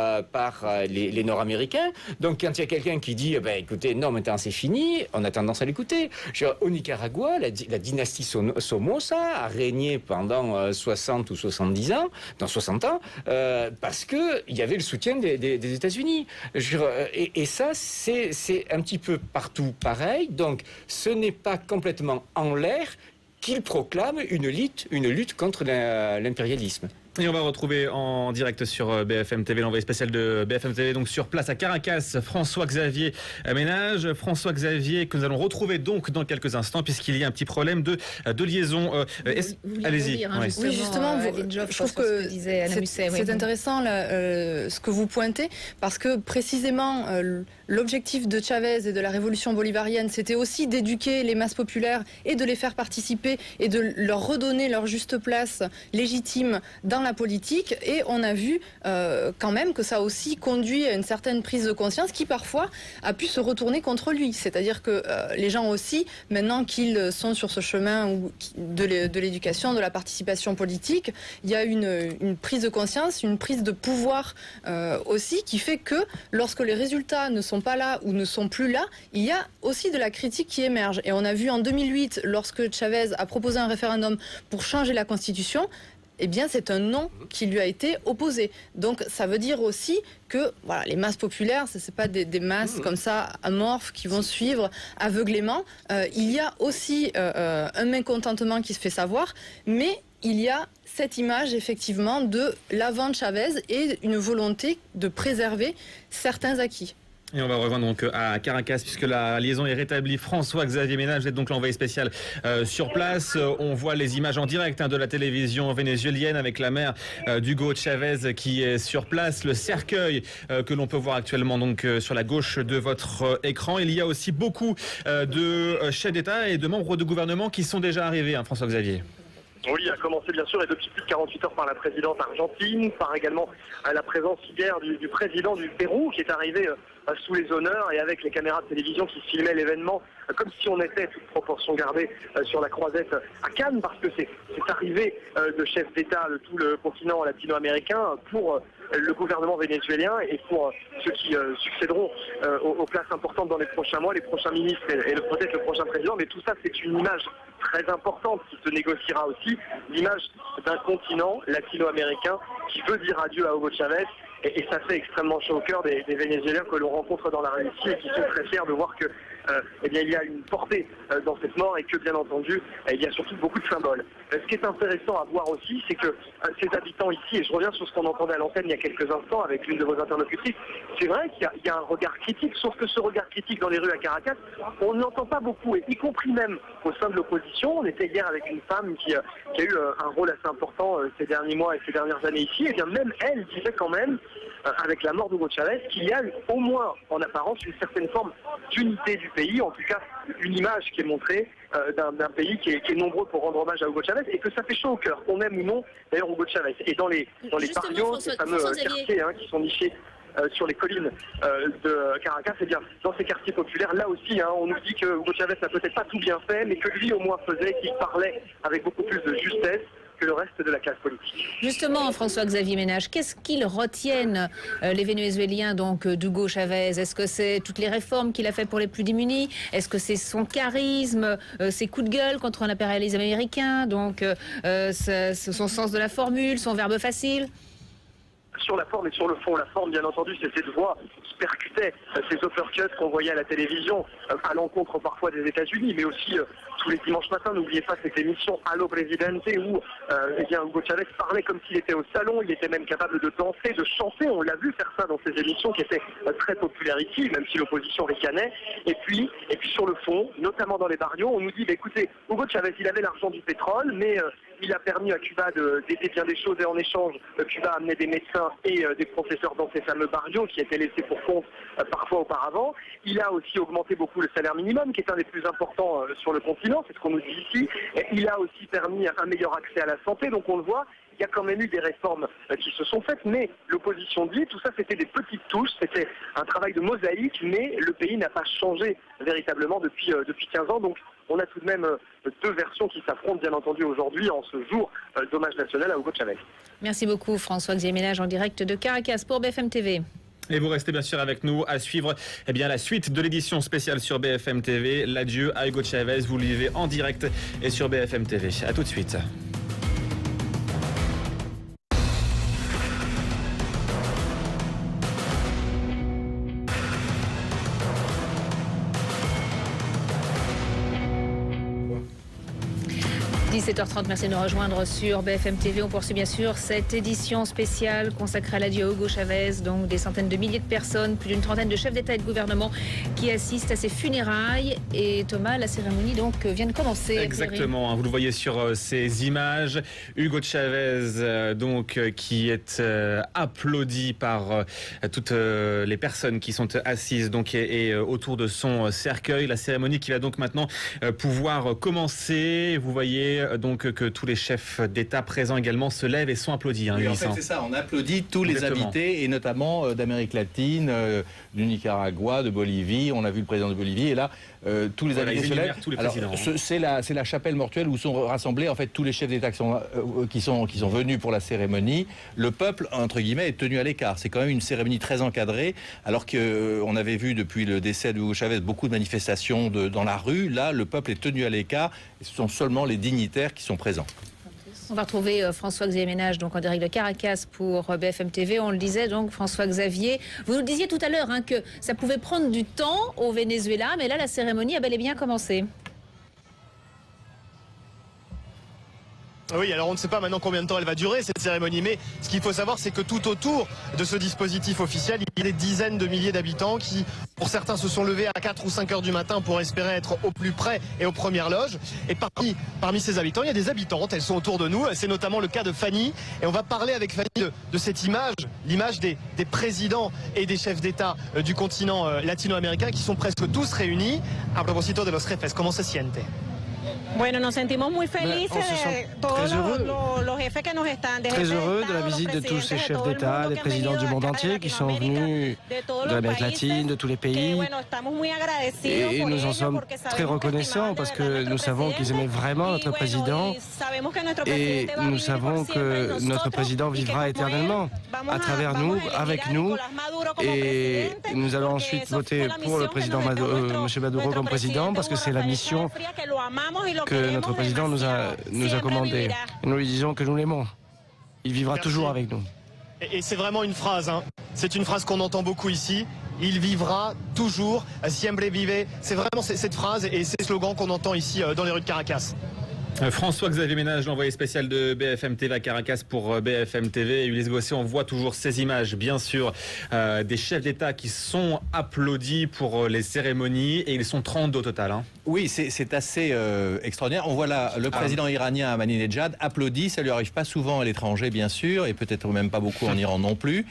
les Nord-Américains. Donc, quand il y a quelqu'un qui dit écoutez, non, maintenant c'est fini, on a tendance à l'écouter. Au Nicaragua, la dynastie Somoza a régné pendant 60 ou 70 ans, dans 60 ans, parce qu'il y avait le soutien des États-Unis. Et ça, c'est un petit peu partout pareil. Donc, ce n'est pas complètement en l'air qu'il proclame une lutte contre l'impérialisme. Et on va retrouver en direct sur BFM TV, l'envoyé spécial de BFM TV, donc sur place à Caracas, François-Xavier Ménage. François-Xavier, que nous allons retrouver donc dans quelques instants, puisqu'il y a un petit problème de liaison. Allez-y. Oui, justement, je trouve que c'est intéressant ce que vous pointez, parce que précisément, l'objectif de Chavez et de la révolution bolivarienne, c'était aussi d'éduquer les masses populaires et de les faire participer et de leur redonner leur juste place légitime dans la politique, et on a vu quand même que ça a aussi conduit à une certaine prise de conscience qui parfois a pu se retourner contre lui. C'est-à-dire que les gens aussi, maintenant qu'ils sont sur ce chemin de l'éducation, de la participation politique, il y a une prise de conscience, une prise de pouvoir aussi, qui fait que lorsque les résultats ne sont pas là ou ne sont plus là, il y a aussi de la critique qui émerge. Et on a vu en 2008, lorsque Chavez a proposé un référendum pour changer la Constitution, eh bien, c'est un non qui lui a été opposé. Donc, ça veut dire aussi que voilà, les masses populaires, ce n'est pas des masses comme ça, amorphes, qui vont suivre aveuglément. Il y a aussi un mécontentement qui se fait savoir, mais il y a cette image, effectivement, de l'avant Chavez et une volonté de préserver certains acquis. Et on va rejoindre donc à Caracas, puisque la liaison est rétablie. François-Xavier Ménage, vous êtes donc l'envoyé spécial sur place. On voit les images en direct de la télévision vénézuélienne avec la mère d'Hugo Chavez qui est sur place. Le cercueil que l'on peut voir actuellement donc sur la gauche de votre écran. Il y a aussi beaucoup de chefs d'État et de membres de gouvernement qui sont déjà arrivés, François-Xavier. Oui, à commencer bien sûr, et depuis plus de 48 heures, par la présidente argentine, par également la présence hier du président du Pérou qui est arrivé sous les honneurs et avec les caméras de télévision qui filmaient l'événement comme si on était, toute proportion gardée, sur la croisette à Cannes, parce que c'est arrivé de chefs d'État de tout le continent latino-américain pour le gouvernement vénézuélien et pour ceux qui succéderont aux places importantes dans les prochains mois, les prochains ministres et peut-être le prochain président. Mais tout ça, c'est une image très importante qui se négociera aussi, l'image d'un continent latino-américain qui veut dire adieu à Hugo Chavez. Et ça fait extrêmement chaud au cœur des Vénézuéliens que l'on rencontre dans la rue ici et qui sont très fiers de voir que il y a une portée dans cette mort et que, bien entendu, il y a surtout beaucoup de symboles. Ce qui est intéressant à voir aussi, c'est que ces habitants ici, et je reviens sur ce qu'on entendait à l'antenne il y a quelques instants avec l'une de vos interlocutrices, c'est vrai qu'il y a un regard critique, sauf que ce regard critique dans les rues à Caracas, on n'entend pas beaucoup, et y compris même au sein de l'opposition. On était hier avec une femme qui a eu un rôle assez important ces derniers mois et ces dernières années ici, et bien même elle disait quand même, avec la mort d'Hugo Chavez, qu'il y a au moins en apparence une certaine forme d'unité du pays, en tout cas une image qui est montrée d'un pays qui est nombreux pour rendre hommage à Hugo Chavez, et que ça fait chaud au cœur, qu'on aime ou non d'ailleurs Hugo Chavez. Et dans les barrios, ces fameux quartiers qui sont nichés sur les collines de Caracas, eh bien, dans ces quartiers populaires, là aussi, on nous dit que Hugo Chavez n'a peut-être pas tout bien fait, mais que lui au moins faisait, qu'il parlait avec beaucoup plus de justesse, que le reste de la classe politique. Justement, François-Xavier Ménage, qu'est-ce qu'ils retiennent, les Vénézuéliens, donc d'Hugo Chavez? Est-ce que c'est toutes les réformes qu'il a fait pour les plus démunis? Est-ce que c'est son charisme, ses coups de gueule contre l'impérialisme américain, donc son sens de la formule, son verbe facile? Sur la forme et sur le fond. La forme, bien entendu, c'est cette voix qui percutait ces uppercuts qu'on voyait à la télévision, à l'encontre parfois des États-Unis, mais aussi tous les dimanches matins. N'oubliez pas cette émission Allo Presidente où Hugo Chavez parlait comme s'il était au salon. Il était même capable de danser, de chanter. On l'a vu faire ça dans ces émissions qui étaient très populaires ici, même si l'opposition ricanait. Et puis sur le fond, notamment dans les barrios, on nous dit, écoutez, Hugo Chavez, il avait l'argent du pétrole, mais il a permis à Cuba d'aider bien des choses, et en échange, Cuba a amené des médecins et des professeurs dans ces fameux barrios qui étaient laissés pour compte parfois auparavant. Il a aussi augmenté beaucoup le salaire minimum, qui est un des plus importants sur le continent, c'est ce qu'on nous dit ici. Et il a aussi permis un meilleur accès à la santé, donc on le voit. Il y a quand même eu des réformes qui se sont faites, mais l'opposition dit, tout ça c'était des petites touches, c'était un travail de mosaïque, mais le pays n'a pas changé véritablement depuis 15 ans. Donc on a tout de même deux versions qui s'affrontent, bien entendu, aujourd'hui, en ce jour d'hommage national à Hugo Chavez. Merci beaucoup, François-Xavier Ménage, en direct de Caracas pour BFM TV. Et vous restez bien sûr avec nous à suivre la suite de l'édition spéciale sur BFM TV. L'adieu à Hugo Chavez, vous le vivez en direct et sur BFM TV. A tout de suite. – 17h30, merci de nous rejoindre sur BFM TV. On poursuit bien sûr cette édition spéciale consacrée à l'adieu à Hugo Chavez. Donc des centaines de milliers de personnes, plus d'une trentaine de chefs d'État et de gouvernement qui assistent à ces funérailles. Et Thomas, la cérémonie donc vient de commencer. Exactement, vous le voyez sur ces images. Hugo Chavez qui est applaudi par toutes les personnes qui sont assises et autour de son cercueil. La cérémonie qui va donc maintenant pouvoir commencer. Vous voyez donc que tous les chefs d'État présents également se lèvent et sont applaudis. Oui, en fait, c'est ça, on applaudit tous les invités, et notamment d'Amérique latine, du Nicaragua, de Bolivie. On a vu le président de Bolivie, et là, tous les invités se lèvent. C'est la chapelle mortuelle où sont rassemblés en fait tous les chefs d'État qui sont venus pour la cérémonie. Le peuple, entre guillemets, est tenu à l'écart. C'est quand même une cérémonie très encadrée, alors qu'on avait vu depuis le décès de Hugo Chavez beaucoup de manifestations dans la rue. Là, le peuple est tenu à l'écart, et ce sont seulement les dignitaires qui sont présents. On va retrouver François-Xavier Ménage donc en direct de Caracas pour BFM TV. On le disait donc, François-Xavier, vous nous disiez tout à l'heure que ça pouvait prendre du temps au Venezuela, mais là la cérémonie a bel et bien commencé. Oui, alors on ne sait pas maintenant combien de temps elle va durer cette cérémonie, mais ce qu'il faut savoir, c'est que tout autour de ce dispositif officiel, il y a des dizaines de milliers d'habitants qui, pour certains, se sont levés à 4 ou 5 heures du matin pour espérer être au plus près et aux premières loges. Et parmi ces habitants, il y a des habitantes, elles sont autour de nous. C'est notamment le cas de Fanny. Et on va parler avec Fanny de cette image, l'image des présidents et des chefs d'État du continent latino-américain qui sont presque tous réunis. A propósito de los jefes, ¿cómo se siente? Bueno, nos sentimos muy felices de todos los jefes que nos están très heureux de la visite de tous ces chefs d'État, des présidents du monde entier qui sont venus de l'Amérique latine, de tous les pays. Et nous en sommes très reconnaissants parce que nous savons qu'ils aimaient vraiment notre président et nous savons que notre président vivra éternellement à travers nous, avec nous. Et nous allons ensuite voter pour le président M. Maduro comme président parce que c'est la mission que notre président nous a commandé. Et nous lui disons que nous l'aimons. Il vivra toujours avec nous. Et c'est vraiment une phrase, c'est une phrase qu'on entend beaucoup ici. Il vivra toujours, siempre vive. C'est vraiment cette phrase et ces slogans qu'on entend ici dans les rues de Caracas. François-Xavier Ménage, l'envoyé spécial de BFM TV à Caracas pour BFM TV. Et Ulysse Gossé, on voit toujours ces images, bien sûr, des chefs d'État qui sont applaudis pour les cérémonies. Et ils sont 32 au total. Oui, c'est assez extraordinaire. On voit là le président iranien Ahmadinejad applaudi. Ça lui arrive pas souvent à l'étranger, bien sûr, et peut-être même pas beaucoup en Iran non plus,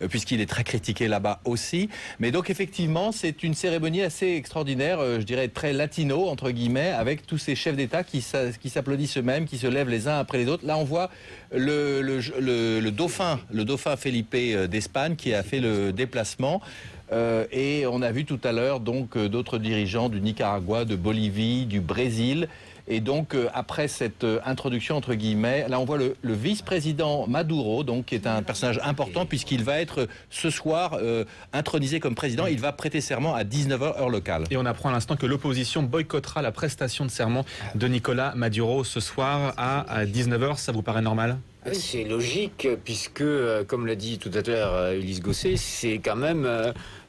puisqu'il est très critiqué là-bas aussi. Mais donc effectivement, c'est une cérémonie assez extraordinaire, je dirais très latino entre guillemets, avec tous ces chefs d'État qui s'applaudissent eux-mêmes, qui se lèvent les uns après les autres. Là, on voit le dauphin Felipe d'Espagne qui a fait le déplacement. Et on a vu tout à l'heure donc d'autres dirigeants du Nicaragua, de Bolivie, du Brésil. Et donc, après cette introduction, entre guillemets, là, on voit le vice-président Maduro, donc, qui est un personnage important, puisqu'il va être ce soir intronisé comme président. Il va prêter serment à 19h heure locale. Et on apprend à l'instant que l'opposition boycottera la prestation de serment de Nicolas Maduro ce soir à 19h. Ça vous paraît normal ? C'est logique, puisque, comme l'a dit tout à l'heure Ulysse Gosset, c'est quand même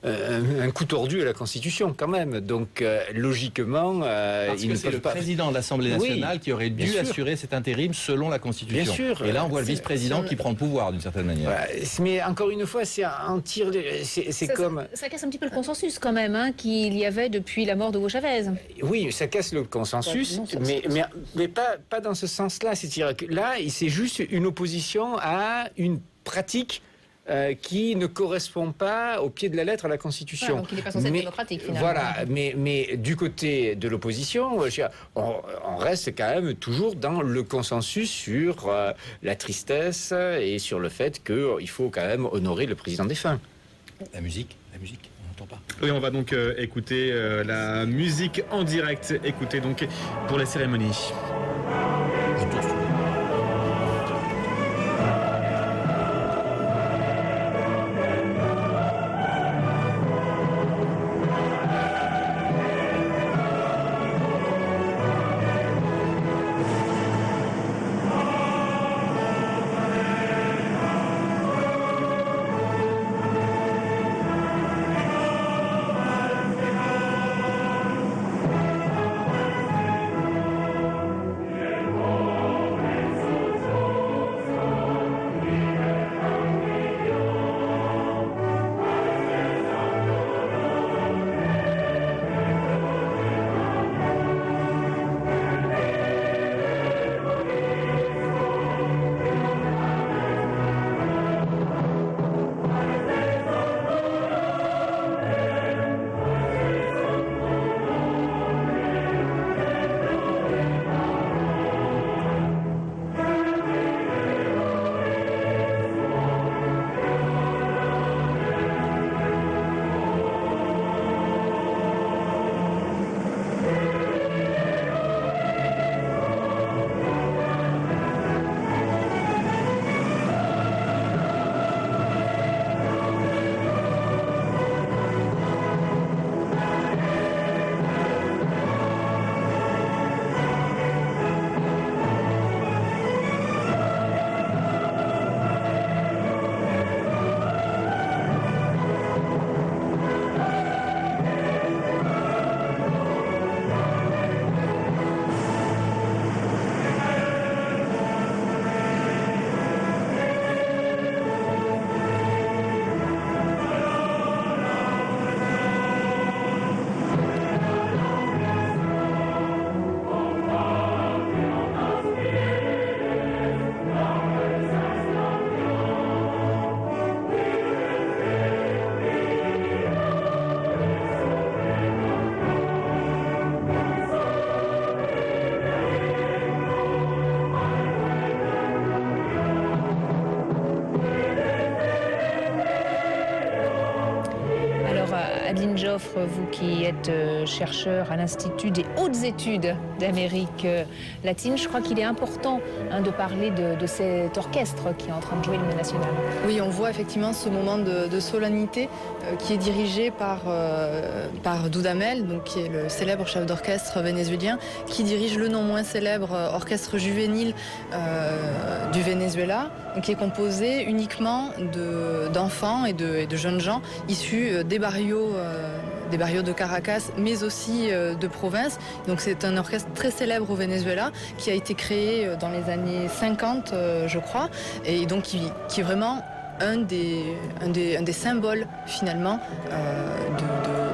un coup tordu à la Constitution, quand même. Donc, logiquement, parce que c'est le président de l'Assemblée nationale qui aurait dû assurer cet intérim selon la Constitution. Bien sûr. Et là, on voit le vice-président qui prend le pouvoir, d'une certaine manière. Mais encore une fois, c'est un tir... C'est comme... Ça casse un petit peu le consensus, quand même, hein, qu'il y avait depuis la mort de Hugo Chavez. Oui, ça casse le consensus, mais pas dans ce sens-là. C'est-à-dire que là, c'est juste une opposition à une pratique qui ne correspond pas au pied de la lettre à la Constitution. Donc il n'est pas censé être démocratique, finalement. Voilà, mais du côté de l'opposition, on reste quand même toujours dans le consensus sur la tristesse et sur le fait qu'il faut quand même honorer le président défunt. La musique, on n'entend pas. Oui, on va donc écouter la musique en direct. Écoutez donc pour la cérémonie. Adeline Joffre, vous qui êtes chercheur à l'Institut des hautes études d'Amérique latine, je crois qu'il est important de parler de cet orchestre qui est en train de jouer l'hymne national. Oui, on voit effectivement ce moment de solennité qui est dirigé par Dudamel, donc qui est le célèbre chef d'orchestre vénézuélien, qui dirige le non moins célèbre orchestre juvénile du Venezuela, qui est composé uniquement d'enfants et de jeunes gens issus des barrios de Caracas, mais aussi de province. Donc c'est un orchestre très célèbre au Venezuela qui a été créé dans les années 50, je crois, et donc qui est vraiment un des symboles finalement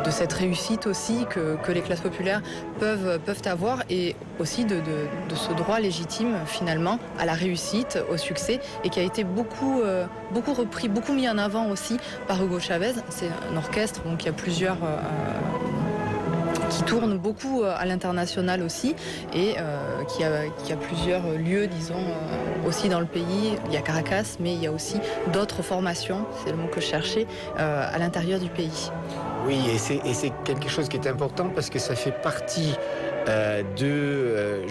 de cette réussite aussi que les classes populaires peuvent avoir, et aussi de ce droit légitime finalement à la réussite, au succès, et qui a été beaucoup repris, beaucoup mis en avant aussi par Hugo Chavez. C'est un orchestre, donc il y a plusieurs qui tourne beaucoup à l'international aussi et qui a plusieurs lieux, disons, aussi dans le pays. Il y a Caracas, mais il y a aussi d'autres formations, c'est le mot que je cherchais, à l'intérieur du pays. Oui, et c'est quelque chose qui est important parce que ça fait partie de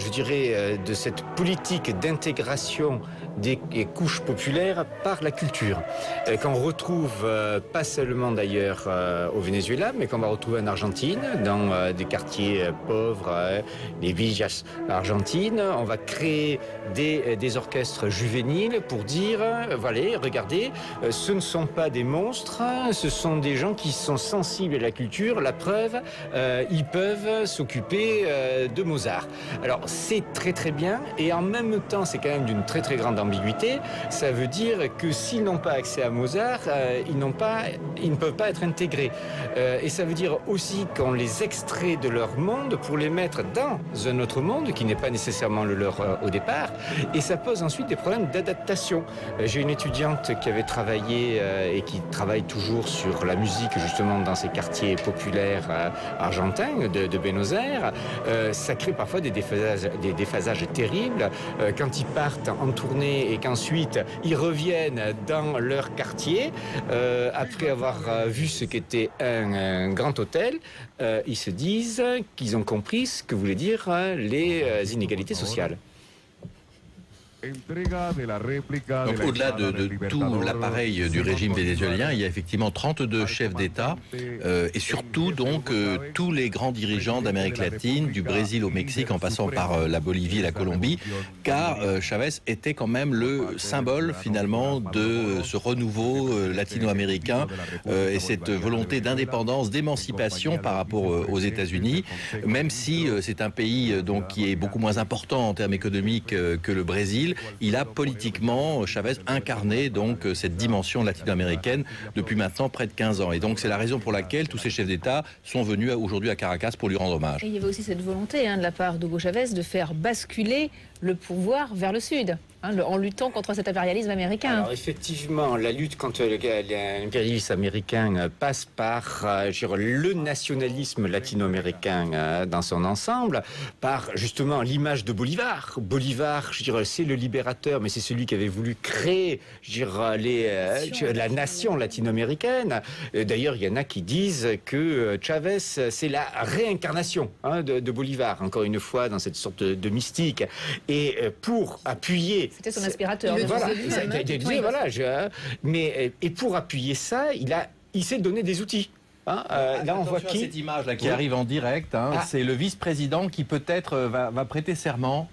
cette politique d'intégration des couches populaires par la culture, qu'on retrouve pas seulement d'ailleurs au Venezuela, mais qu'on va retrouver en Argentine, dans des quartiers pauvres, les villas argentines. On va créer des orchestres juvéniles pour dire, voilà, regardez, ce ne sont pas des monstres, ce sont des gens qui sont sensibles à la culture. La preuve, ils peuvent s'occuper de Mozart. Alors c'est très très bien, et en même temps c'est quand même d'une très très grande ambiguïté. Ça veut dire que s'ils n'ont pas accès à Mozart, ils ne peuvent pas être intégrés. Et ça veut dire aussi qu'on les extrait de leur monde pour les mettre dans un autre monde qui n'est pas nécessairement le leur au départ, et ça pose ensuite des problèmes d'adaptation. J'ai une étudiante qui avait travaillé et qui travaille toujours sur la musique justement dans ces quartiers populaires argentins de Buenos Aires. Ça crée parfois des déphasages terribles quand ils partent en tournée et qu'ensuite ils reviennent dans leur quartier après avoir vu ce qu'était un grand hôtel. Ils se disent qu'ils ont compris ce que voulaient dire les inégalités sociales. Donc au-delà de tout l'appareil du régime vénézuélien, il y a effectivement 32 chefs d'État et surtout donc tous les grands dirigeants d'Amérique latine, du Brésil au Mexique en passant par la Bolivie et la Colombie, car Chavez était quand même le symbole finalement de ce renouveau latino-américain et cette volonté d'indépendance, d'émancipation par rapport aux États-Unis, même si c'est un pays donc qui est beaucoup moins important en termes économiques que le Brésil. Il a politiquement, Chavez, incarné donc cette dimension latino-américaine depuis maintenant près de 15 ans. Et donc c'est la raison pour laquelle tous ces chefs d'État sont venus aujourd'hui à Caracas pour lui rendre hommage. Et il y avait aussi cette volonté de la part d'Hugo Chavez de faire basculer le pouvoir vers le sud, en luttant contre cet impérialisme américain. Alors effectivement, la lutte contre l'impérialisme américain passe par le nationalisme latino-américain dans son ensemble, par justement l'image de Bolivar. Bolivar, c'est le libérateur, mais c'est celui qui avait voulu créer la nation latino-américaine. D'ailleurs, il y en a qui disent que Chavez, c'est la réincarnation de Bolivar, encore une fois, dans cette sorte de mystique. Et pour appuyer... C'était son aspirateur. Et pour appuyer ça, il s'est donné des outils. Là, on voit cette image là qui arrive en direct. C'est le vice-président qui peut-être va prêter serment.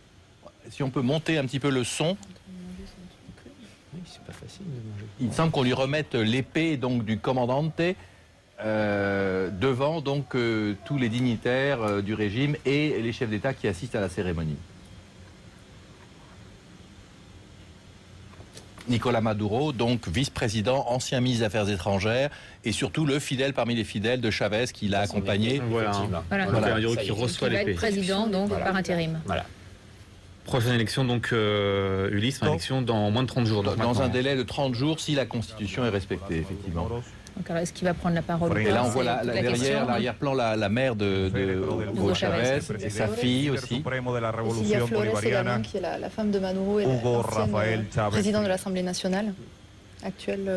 Si on peut monter un petit peu le son. C'est pas facile. Il semble qu'on lui remette l'épée donc du commandante devant donc tous les dignitaires du régime et les chefs d'État qui assistent à la cérémonie. Nicolás Maduro, donc vice-président, ancien ministre des Affaires étrangères et surtout le fidèle parmi les fidèles de Chavez qui l'a accompagné. Voilà. Qui reçoit l'épée. Il va être président donc par intérim. Voilà. Prochaine élection donc Ulysse, élection dans moins de 30 jours. Dans un délai de 30 jours si la Constitution est respectée, effectivement. Donc est-ce qu'il va prendre la parole? Et là on voit derrière l'arrière-plan la mère de Hugo Chavez et sa fille aussi. Il y a Flores également qui est la femme de Maduro et l'ancienne président de l'Assemblée nationale actuelle.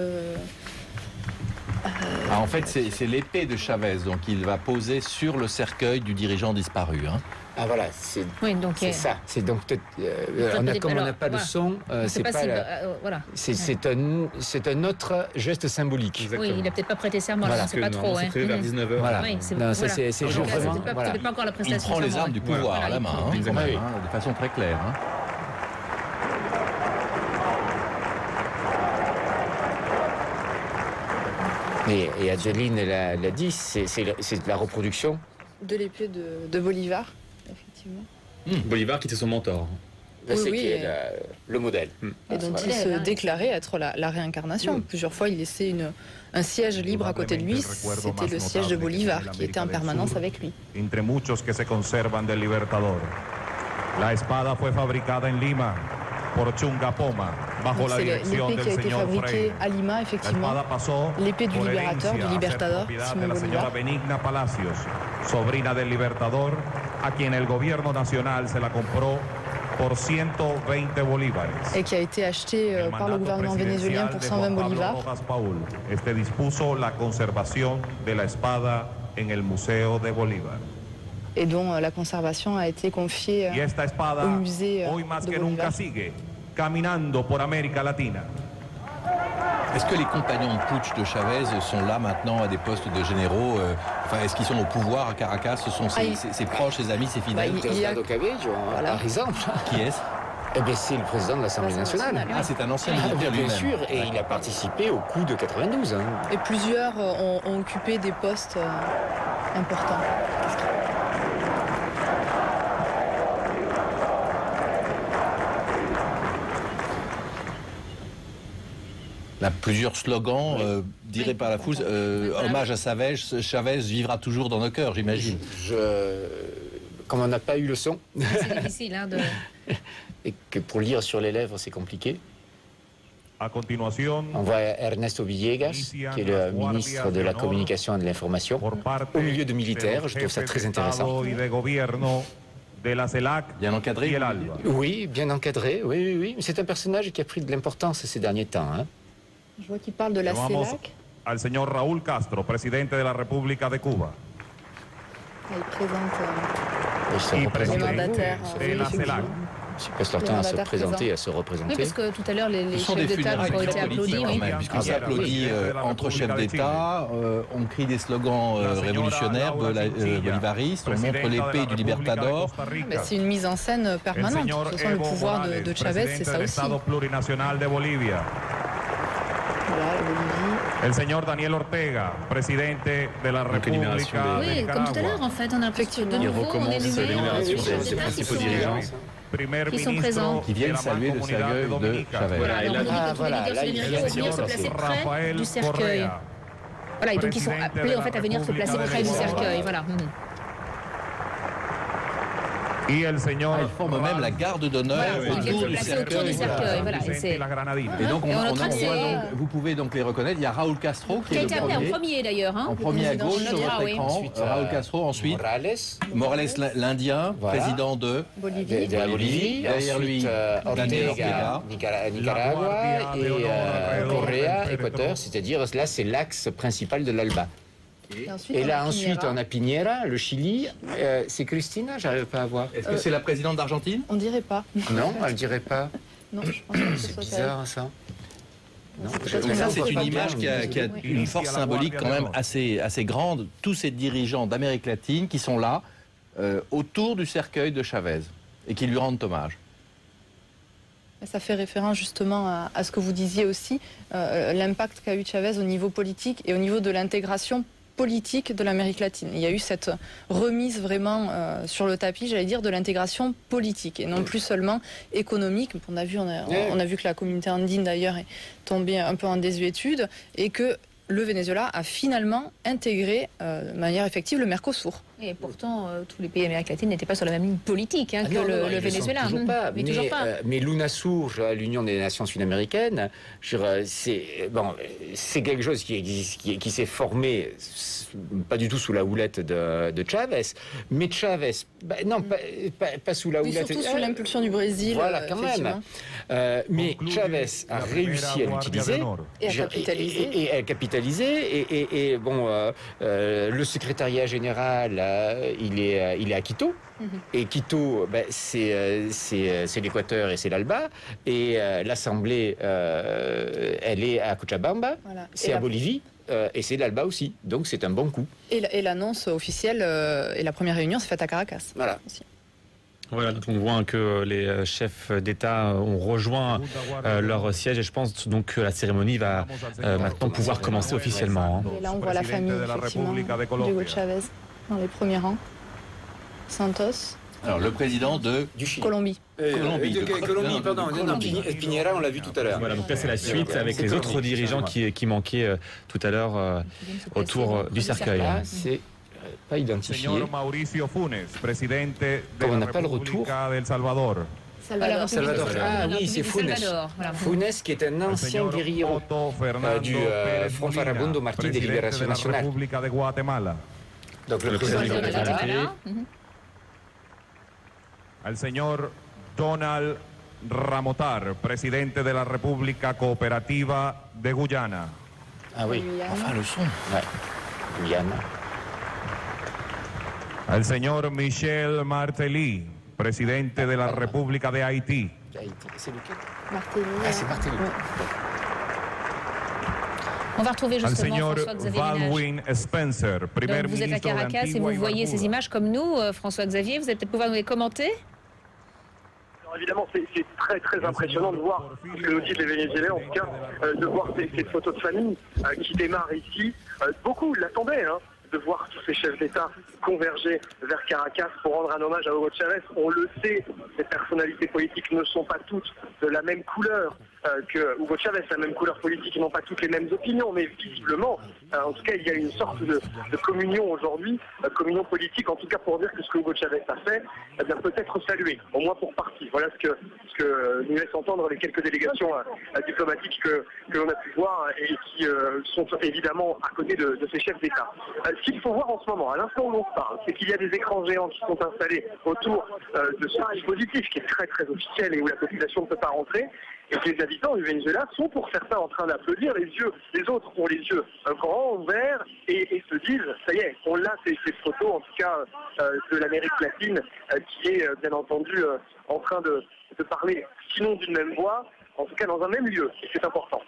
En fait c'est l'épée de Chavez donc il va poser sur le cercueil du dirigeant disparu. Ah voilà, c'est ça. C'est donc comme on n'a pas de son, c'est un autre geste symbolique. Exactement. Oui, il n'a peut-être pas prêté serment, on ne sait pas trop. C'est prévu vers 19h. Voilà. C'est vraiment. Peut-être pas encore la prestation. Il prend les armes du pouvoir à la main, de façon très claire. Et Adeline l'a dit, c'est la reproduction de l'épée de Bolivar. Effectivement. Bolivar qui était son mentor. Le modèle. Et dont il se déclarait être la réincarnation. Plusieurs fois, il laissait un siège libre à côté de lui. C'était le siège de Bolivar qui était en permanence avec lui. Entre muchos que se conservan del Libertador. La espada fue fabricada en Lima. C'est l'épée qui a été fabriquée à Lima, effectivement. L'épée du libérateur, du Libertador, Simón Bolívar. Sobrina del Libertador, a quien el gobierno nacional se la compró por 120 bolívares. Et qui a été acheté par le gouvernement vénézuélien pour 120 bolívars. Este dispuso la conservación de la espada en el Museo de Bolívar. Et dont la conservation a été confiée au musée de Bolívar. Caminando por América Latina. Est-ce que les compagnons de putsch de Chavez sont là maintenant à des postes de généraux est-ce qu'ils sont au pouvoir à Caracas? Ce sont ses proches, ses amis, ses fidèles? Diosdado Cabello, par exemple. Qui est-ce? Eh bien, c'est le président de l'Assemblée nationale. Ah, c'est un ancien militaire bien lui-même. sûr, et il a participé au coup de 92. Hein. Et plusieurs ont occupé des postes importants. Là, plusieurs slogans dirés par la foule. Hommage à Chavez vivra toujours dans nos cœurs, j'imagine. Comme on n'a pas eu le son, C'est difficile hein, de... et que pour lire sur les lèvres, c'est compliqué. A continuación, on voit Ernesto Villegas, qui est le ministre de la Communication et de l'Information, au milieu de militaires. Je trouve ça très intéressant. Bien encadré? Oui, bien encadré, oui. C'est un personnage qui a pris de l'importance ces derniers temps. Hein. Je vois qu'il parle de la CELAC. Al señor Raúl Castro, presidente de la República de Cuba. Il présente les mandataires de la CELAC. Ils passent leur temps à se présenter, à se représenter. Oui, parce que tout à l'heure, les chefs d'État ont été applaudis. Puisqu'on s'applaudit entre chefs d'État, on crie des slogans révolutionnaires, bolivaristes, on montre l'épée du Libertador. C'est une mise en scène permanente. De toute façon, le pouvoir de Chavez, c'est ça aussi. El señor Daniel Ortega, presidente de la República de Oui, comme tout à l'heure, en fait, on a l'impression de nouveau, on énumère les chefs d'État qui sont présents. Qui viennent saluer le cercueil de Chavez. Voilà, donc on dit que tous les militaires vont venir se placer près du cercueil. Voilà, et donc ils sont appelés en fait à venir se placer près du cercueil. Voilà. Y el señor ils forment même la garde d'honneur autour du cercueil. Voilà, et donc on voit donc, vous pouvez donc les reconnaître. Il y a Raúl Castro qui est le en premier d'ailleurs. En premier à gauche sur votre écran. Raúl Castro, ensuite Morales l'Indien, président de la Bolivie. Derrière lui Ortega, Nicaragua, et Correa, Équateur. C'est-à-dire là, c'est l'axe principal de l'ALBA. Et là, ensuite, on a Piñera, le Chili. C'est Cristina, j'arrive pas à voir. Est-ce que c'est la présidente d'Argentine? On dirait pas. Non, elle dirait pas. Non, je pense que c'est bizarre, ça. Ça, c'est une image qui a une force symbolique quand même assez grande. Tous ces dirigeants d'Amérique latine qui sont là, autour du cercueil de Chavez, et qui lui rendent hommage. Ça fait référence justement à ce que vous disiez aussi, l'impact qu'a eu Chavez au niveau politique et au niveau de l'intégration politique de l'Amérique latine. Il y a eu cette remise vraiment sur le tapis, j'allais dire, de l'intégration politique et non plus seulement économique. On a vu que la communauté andine d'ailleurs est tombée un peu en désuétude et que le Venezuela a finalement intégré de manière effective le Mercosur. Et pourtant, tous les pays d'Amérique latine n'étaient pas sur la même ligne politique que le Venezuela. Toujours pas. Mais l'UNASUR, l'Union des Nations Sud-Américaines, c'est quelque chose qui s'est formé, pas du tout sous la houlette de Chavez, mais Chavez, pas sous la houlette... Surtout sous l'impulsion du Brésil. Voilà, quand même. Mais Chavez a réussi à l'utiliser et à capitaliser. Et le secrétariat général... il est à Quito. Et Quito, c'est l'Équateur et c'est l'ALBA. Et l'Assemblée, elle est à Cochabamba, voilà. C'est à Bolivie. Et c'est l'ALBA aussi. Donc c'est un bon coup. Et l'annonce officielle et la première réunion s'est faite à Caracas. Voilà. Aussi. Voilà, donc on voit que les chefs d'État ont rejoint leur siège et je pense donc que la cérémonie va maintenant pouvoir commencer officiellement. Et là on voit la famille effectivement d'Hugo Chavez dans les premiers rangs. Santos. Alors le président de Colombie. Colombie, pardon. Non, Piñera, on l'a vu tout à l'heure. Voilà, donc là c'est la suite avec les autres dirigeants qui manquaient tout à l'heure autour du cercueil. C'est pas identifié. Comme on n'a pas le retour. Salvador. Ah oui, c'est Funes. Funes, qui est un ancien guerrier du Front Farabundo Martí de Liberación Nacional. Donc le président du Guatemala. Al señor Donald Ramotar, presidente de la República Cooperativa de Guyana. Ah oui, enfin le son. Ouais. Guyana. Al señor Michel Martelly, presidente de la República de Haití. C'est lequel? Martelly. Ah, c'est Martelly. On va retrouver Al justement señor François-Xavier Baldwin Spencer, primer Donc vous êtes à ministro de Caracas et Antigua vous y voyez ces Barbuda. images comme nous, François-Xavier. Vous allez peut-être pouvoir nous les commenter. Alors évidemment, c'est très très impressionnant de voir, ce que nous disent les Vénézuéliens en tout cas, de voir ces photos de famille qui démarrent ici. Beaucoup l'attendaient, hein, de voir tous ces chefs d'État converger vers Caracas pour rendre un hommage à Hugo Chavez. On le sait, ces personnalités politiques ne sont pas toutes de la même couleur que Hugo Chavez, la même couleur politique, ils n'ont pas toutes les mêmes opinions, mais visiblement, en tout cas, il y a une sorte de communion aujourd'hui, communion politique, en tout cas pour dire que ce que Hugo Chavez a fait, eh bien, peut être salué, au moins pour partie. Voilà ce que nous laissent entendre les quelques délégations diplomatiques que l'on a pu voir et qui sont évidemment à côté de ces chefs d'État. Ce qu'il faut voir en ce moment, à l'instant où l'on se parle, c'est qu'il y a des écrans géants qui sont installés autour de ce dispositif qui est très très officiel et où la population ne peut pas rentrer. Et que les habitants du Venezuela sont pour certains en train d'applaudir, les autres ont les yeux grands, ouverts, et se disent, ça y est, on a ces photos, en tout cas de l'Amérique latine, qui est bien entendu en train de parler, sinon d'une même voix, en tout cas dans un même lieu, et c'est important.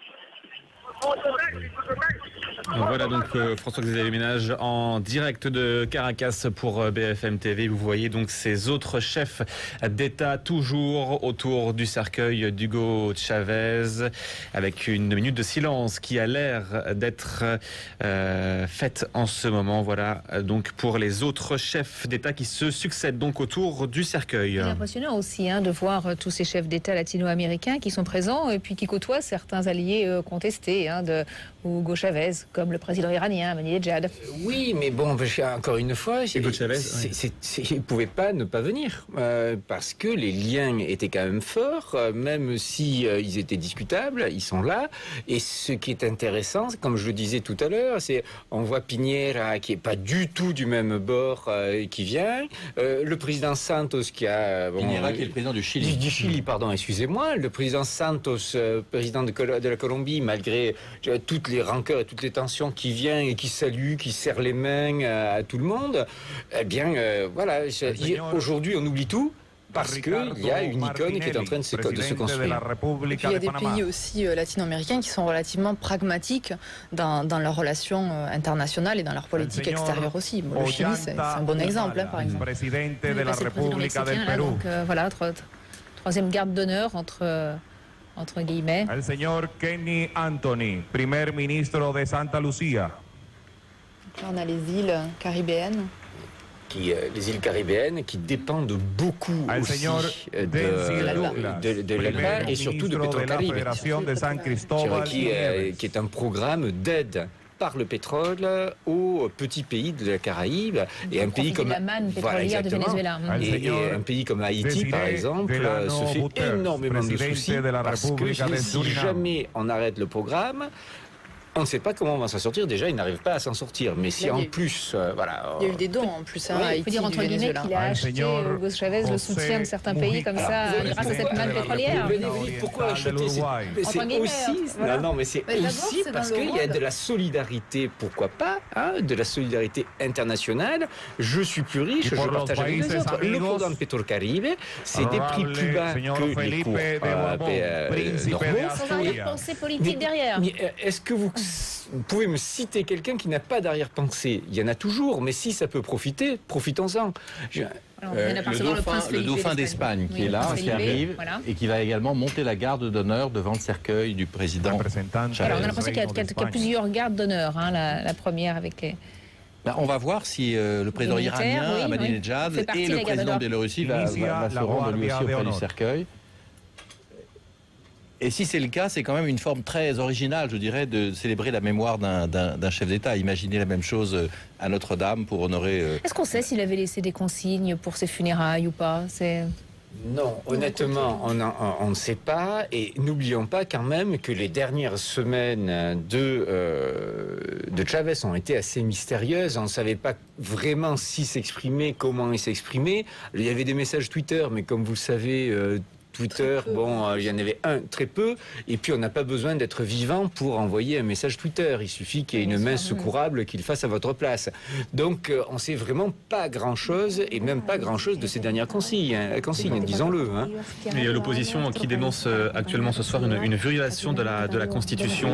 Voilà donc François-Xavier Ménage en direct de Caracas pour BFM TV. Vous voyez donc ces autres chefs d'État toujours autour du cercueil d'Hugo Chavez avec une minute de silence qui a l'air d'être faite en ce moment. Voilà donc pour les autres chefs d'État qui se succèdent donc autour du cercueil. C'est impressionnant aussi de voir tous ces chefs d'État latino-américains qui sont présents et puis qui côtoient certains alliés contestés de Hugo Chavez, comme le président iranien, Ahmadinejad. Oui, mais bon, encore une fois, Hugo Chavez, il ne pouvait pas ne pas venir, parce que les liens étaient quand même forts, même si ils étaient discutables, ils sont là. Et ce qui est intéressant, comme je le disais tout à l'heure, c'est on voit Piñera qui est pas du tout du même bord qui vient, le président Santos qui a... Piñera qui est le président du Chili. Du Chili, pardon, excusez-moi. Le président Santos, président de la Colombie, malgré toutes les rancœurs et toutes les tensions qui viennent et qui saluent, qui serrent les mains à tout le monde, eh bien, voilà, aujourd'hui on oublie tout. Parce qu'il y a une icône qui est en train de se construire. Et puis il y a des pays aussi latino-américains qui sont relativement pragmatiques dans leurs relations internationales et dans leur politique extérieure aussi. Bon, le Chili, c'est un bon exemple, par exemple. C'est le président mexicain, là, donc voilà, troisième garde d'honneur entre guillemets. El señor Kenny Anthony, primer ministro de Santa Lucia. Là, on a les îles caribéennes. Les îles caribéennes qui dépendent beaucoup aussi de l'ALBA et surtout de Petrocaribe, qui est un programme d'aide par le pétrole aux petits pays de la Caraïbe et un pays comme de Venezuela. Et un pays comme Haïti par exemple se fait énormément de soucis parce que si jamais on arrête le programme, on ne sait pas comment on va s'en sortir. Déjà, il n'arrive pas à s'en sortir. Mais si en plus, voilà... Il y a eu des dons en plus à Haïti. Il faut dire entre guillemets qu'il a acheté Hugo Chavez le soutien de certains pays comme ça grâce à cette manne pétrolière. Pourquoi acheter? C'est aussi... Non, mais c'est aussi parce qu'il y a de la solidarité, pourquoi pas, de la solidarité internationale. Je suis plus riche, je partage avec les autres. Le programme Petrocaribe, c'est des prix plus bas que les cours normaux. Sans arrière-pensée politique derrière. Est-ce que vous pouvez me citer quelqu'un qui n'a pas d'arrière-pensée? Il y en a toujours, mais si ça peut profiter, profitons-en. Le dauphin d'Espagne qui est là, qui arrive et qui va également monter la garde d'honneur devant le cercueil du président Chavez. Alors on a l'impression qu'il y a plusieurs gardes d'honneur, la première avec les... On va voir si le président iranien, Ahmadinejad, et le président de Biélorussie va se rendre lui aussi auprès du cercueil. Et si c'est le cas, c'est quand même une forme très originale, je dirais, de célébrer la mémoire d'un chef d'État. Imaginez la même chose à Notre-Dame pour honorer... Est-ce qu'on sait s'il avait laissé des consignes pour ses funérailles ou pas? Non, honnêtement, on ne sait pas. Et n'oublions pas quand même que les dernières semaines de Chavez ont été assez mystérieuses. On ne savait pas vraiment s'il s'exprimait, comment il s'exprimait. Il y avait des messages Twitter, mais comme vous le savez... Twitter, il y en avait très peu, et puis on n'a pas besoin d'être vivant pour envoyer un message Twitter. Il suffit qu'il y ait une main secourable qui le fasse à votre place. Donc on ne sait vraiment pas grand-chose, et même pas grand-chose de ces dernières consignes, disons-le. Hein. Il y a l'opposition qui dénonce actuellement ce soir une violation de la Constitution.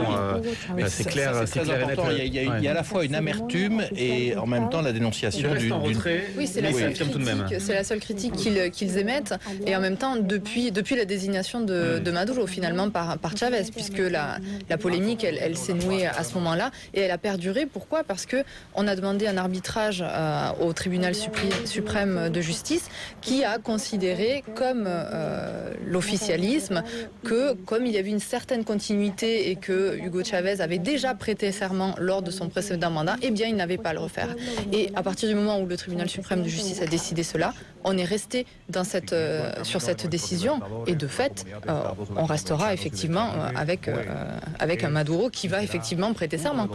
C'est clair, c'est très important. Il y a à la fois une amertume et en même temps la dénonciation d'une... Oui, c'est la seule critique qu'ils émettent, et en même temps, depuis la désignation de Maduro, finalement, par Chavez, puisque la polémique, elle s'est nouée à ce moment-là, et elle a perduré. Pourquoi ? Parce qu'on a demandé un arbitrage au tribunal suprême de justice qui a considéré comme l'officialisme que, comme il y avait une certaine continuité et que Hugo Chavez avait déjà prêté serment lors de son précédent mandat, eh bien, il n'avait pas à le refaire. Et à partir du moment où le tribunal suprême de justice a décidé cela, on est resté sur cette décision. Et de fait, on restera effectivement avec un Maduro qui va effectivement prêter serment.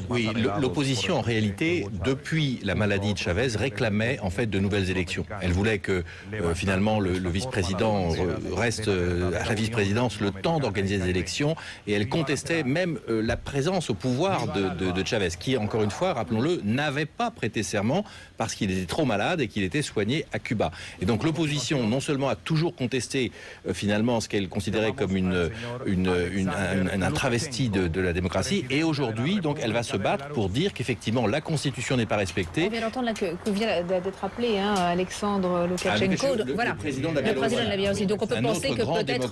Oui, l'opposition en réalité, depuis la maladie de Chavez, réclamait en fait de nouvelles élections. Elle voulait que finalement le vice-président reste à la vice-présidence le temps d'organiser des élections, et elle contestait même la présence au pouvoir de Chavez, qui, encore une fois, rappelons-le, n'avait pas prêté serment parce qu'il était trop malade et qu'il était soigné à Cuba. Et donc l'opposition, non seulement a toujours contesté finalement ce qu'elle considérait comme un travesti de la démocratie, et aujourd'hui, donc, elle va se battre pour dire qu'effectivement la Constitution n'est pas respectée. On vient d'entendre que vient d'être appelé Alexandre Loukachenko, le président de la Biélorussie. Donc on peut penser que peut-être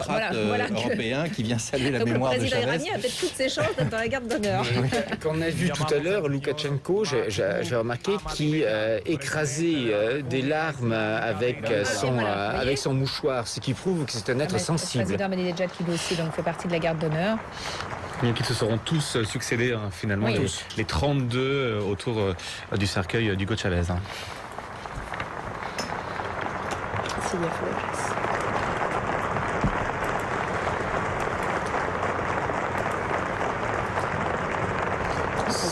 européen qui vient saluer la mémoire de Chavez. Le président iranien a peut-être toutes ses chances d'être dans la garde d'honneur. Qu'on a vu tout à l'heure, Loukachenko, j'ai remarqué qu'il écrasait des larmes avec son mouchoir, ce qui prouve que c'est un être sensible. Le président Ahmadinejad qui lui aussi fait partie de la garde d'honneur. Donc ils se seront tous succédés finalement, oui. les 32 autour du cercueil d'Hugo Chavez.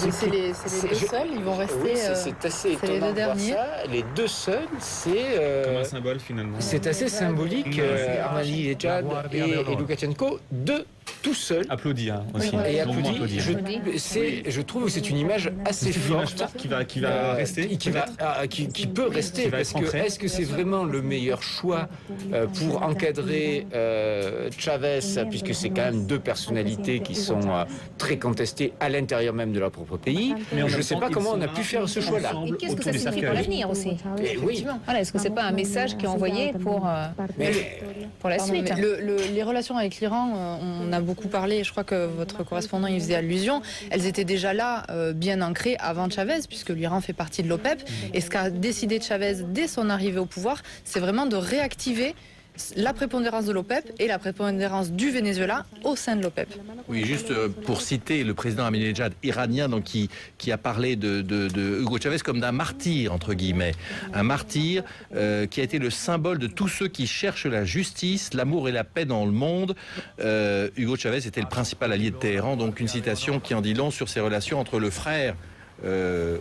C'est les deux seuls, ils vont rester. Oui, c'est assez étonnant de voir ça. Les deux seuls, c'est comme un symbole finalement. C'est assez symbolique. Ahmadinejad et Loukachenko, deux tout seul. Applaudi aussi. Et applaudi. Je trouve que c'est une image assez forte qui va rester, qui peut rester, parce que est-ce que c'est vraiment le meilleur choix pour encadrer Chavez, puisque c'est quand même deux personnalités qui sont très contestées à l'intérieur même de leur propre pays. Mais je ne sais pas comment on a pu faire ce choix-là. Et qu'est-ce que ça signifie pour l'avenir aussi? Oui. Voilà, est-ce que c'est pas un message qui est envoyé pour la suite? Les relations avec l'Iran, on a beaucoup parlé, je crois que votre correspondant y faisait allusion, elles étaient déjà là, bien ancrées avant Chavez, puisque l'Iran fait partie de l'OPEP. Et ce qu'a décidé Chavez dès son arrivée au pouvoir, c'est vraiment de réactiver la prépondérance de l'OPEP et la prépondérance du Venezuela au sein de l'OPEP. Oui, juste pour citer le président Ahmadinejad iranien, donc qui a parlé de Hugo Chavez comme d'un martyr, entre guillemets. Un martyr qui a été le symbole de tous ceux qui cherchent la justice, l'amour et la paix dans le monde. Hugo Chavez était le principal allié de Téhéran, donc une citation qui en dit long sur ses relations entre le frère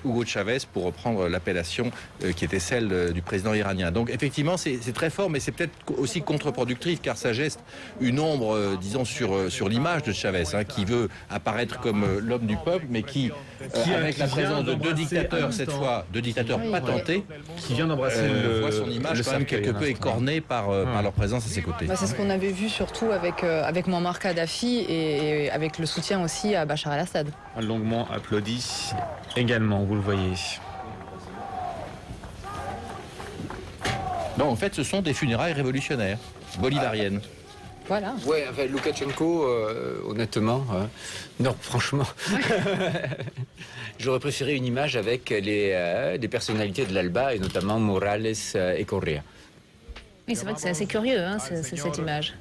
Hugo Chavez, pour reprendre l'appellation qui était celle du président iranien. Donc effectivement c'est très fort, mais c'est peut-être aussi contre-productif, car ça geste une ombre, disons, sur l'image de Chavez, qui veut apparaître comme l'homme du peuple, mais qui avec la présence de deux dictateurs, cette fois deux dictateurs patentés, qui vient d'embrasser voit son image quand même quelque peu écornée par leur présence à ses côtés. C'est ce qu'on avait vu surtout avec Muammar Kadhafi et avec le soutien aussi à Bachar el-Assad. Longuement applaudi également, vous le voyez. Non, en fait, ce sont des funérailles révolutionnaires, bolivariennes. Voilà. Ouais, enfin, Loukachenko, honnêtement, non, franchement, j'aurais préféré une image avec des personnalités de l'Alba, et notamment Morales et Correa. Oui, c'est vrai que c'est assez curieux, cette image.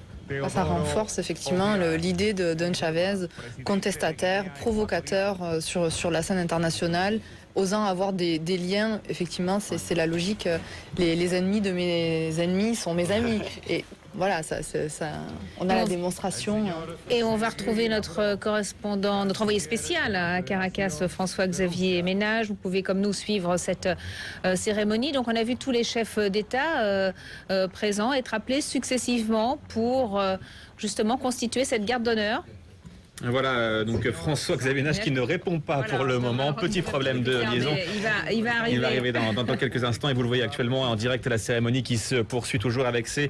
Ça renforce effectivement l'idée d'un Chavez contestataire, provocateur sur la scène internationale, osant avoir des liens, effectivement, c'est la logique. Les ennemis de mes ennemis sont mes amis. Et voilà, on a la démonstration. Et on va retrouver notre correspondant, notre envoyé spécial à Caracas, François-Xavier Ménage. Vous pouvez, comme nous, suivre cette cérémonie. Donc, on a vu tous les chefs d'État présents être appelés successivement pour justement constituer cette garde d'honneur. Voilà, donc François-Xavier Ménage qui ne répond pas pour le moment. Petit problème de liaison. Il va arriver dans quelques instants et vous le voyez actuellement en direct à la cérémonie qui se poursuit toujours avec ses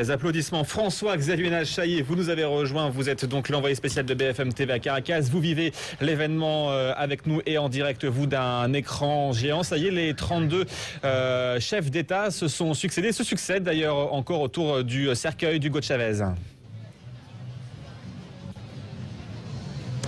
applaudissements. François-Xavier Ménage, ça y est, vous nous avez rejoint. Vous êtes donc l'envoyé spécial de BFM TV à Caracas. Vous vivez l'événement avec nous et en direct, vous, d'un écran géant. Ça y est, les 32 chefs d'État se succèdent d'ailleurs encore autour du cercueil d'Hugo Chavez.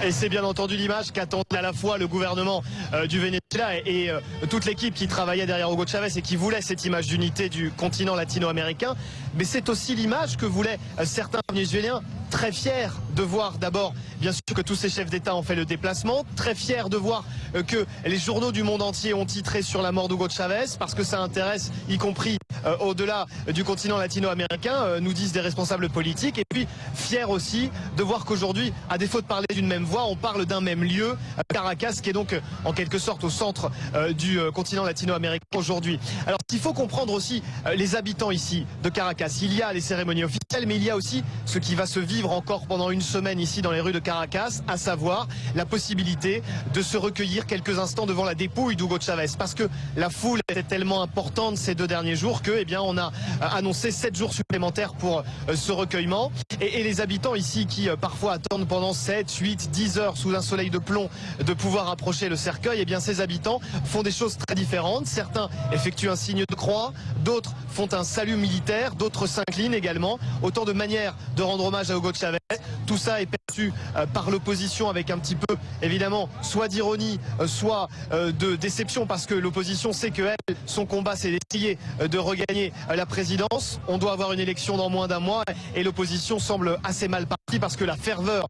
Et c'est bien entendu l'image qu'attendait à la fois le gouvernement du Venezuela et toute l'équipe qui travaillait derrière Hugo Chavez et qui voulait cette image d'unité du continent latino-américain. Mais c'est aussi l'image que voulaient certains Vénézuéliens, très fiers de voir d'abord, bien sûr, que tous ces chefs d'État ont fait le déplacement, très fiers de voir que les journaux du monde entier ont titré sur la mort d'Hugo Chavez, parce que ça intéresse, y compris au-delà du continent latino-américain, nous disent des responsables politiques, et puis fiers aussi de voir qu'aujourd'hui, à défaut de parler d'une même voix, on parle d'un même lieu, Caracas, qui est donc en quelque sorte au centre du continent latino-américain aujourd'hui. Alors il faut comprendre aussi les habitants ici de Caracas. Il y a les cérémonies officielles, mais il y a aussi ce qui va se vivre encore pendant une semaine ici dans les rues de Caracas, à savoir la possibilité de se recueillir quelques instants devant la dépouille d'Hugo Chavez, parce que la foule était tellement importante ces 2 derniers jours que, eh bien, on a annoncé 7 jours supplémentaires pour ce recueillement. Et les habitants ici qui parfois attendent pendant 7, 8, 10 heures sous un soleil de plomb de pouvoir approcher le cercueil, eh bien, ces habitants font des choses très différentes. Certains effectuent un signe de croix, d'autres font un salut militaire, d'autres s'inclinent également. Autant de manières de rendre hommage à Hugo Chavez. Tout ça est perçu par l'opposition avec un petit peu, évidemment, soit d'ironie, soit de déception, parce que l'opposition sait que elle, son combat, c'est d'essayer de regagner la présidence. On doit avoir une élection dans moins d'un mois et l'opposition semble assez mal partie, parce que la ferveur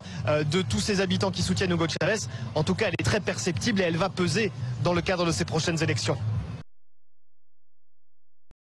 de tous ces habitants qui soutiennent Hugo Chavez, en tout cas, elle est très perceptible et elle va peser dans le cadre de ces prochaines élections.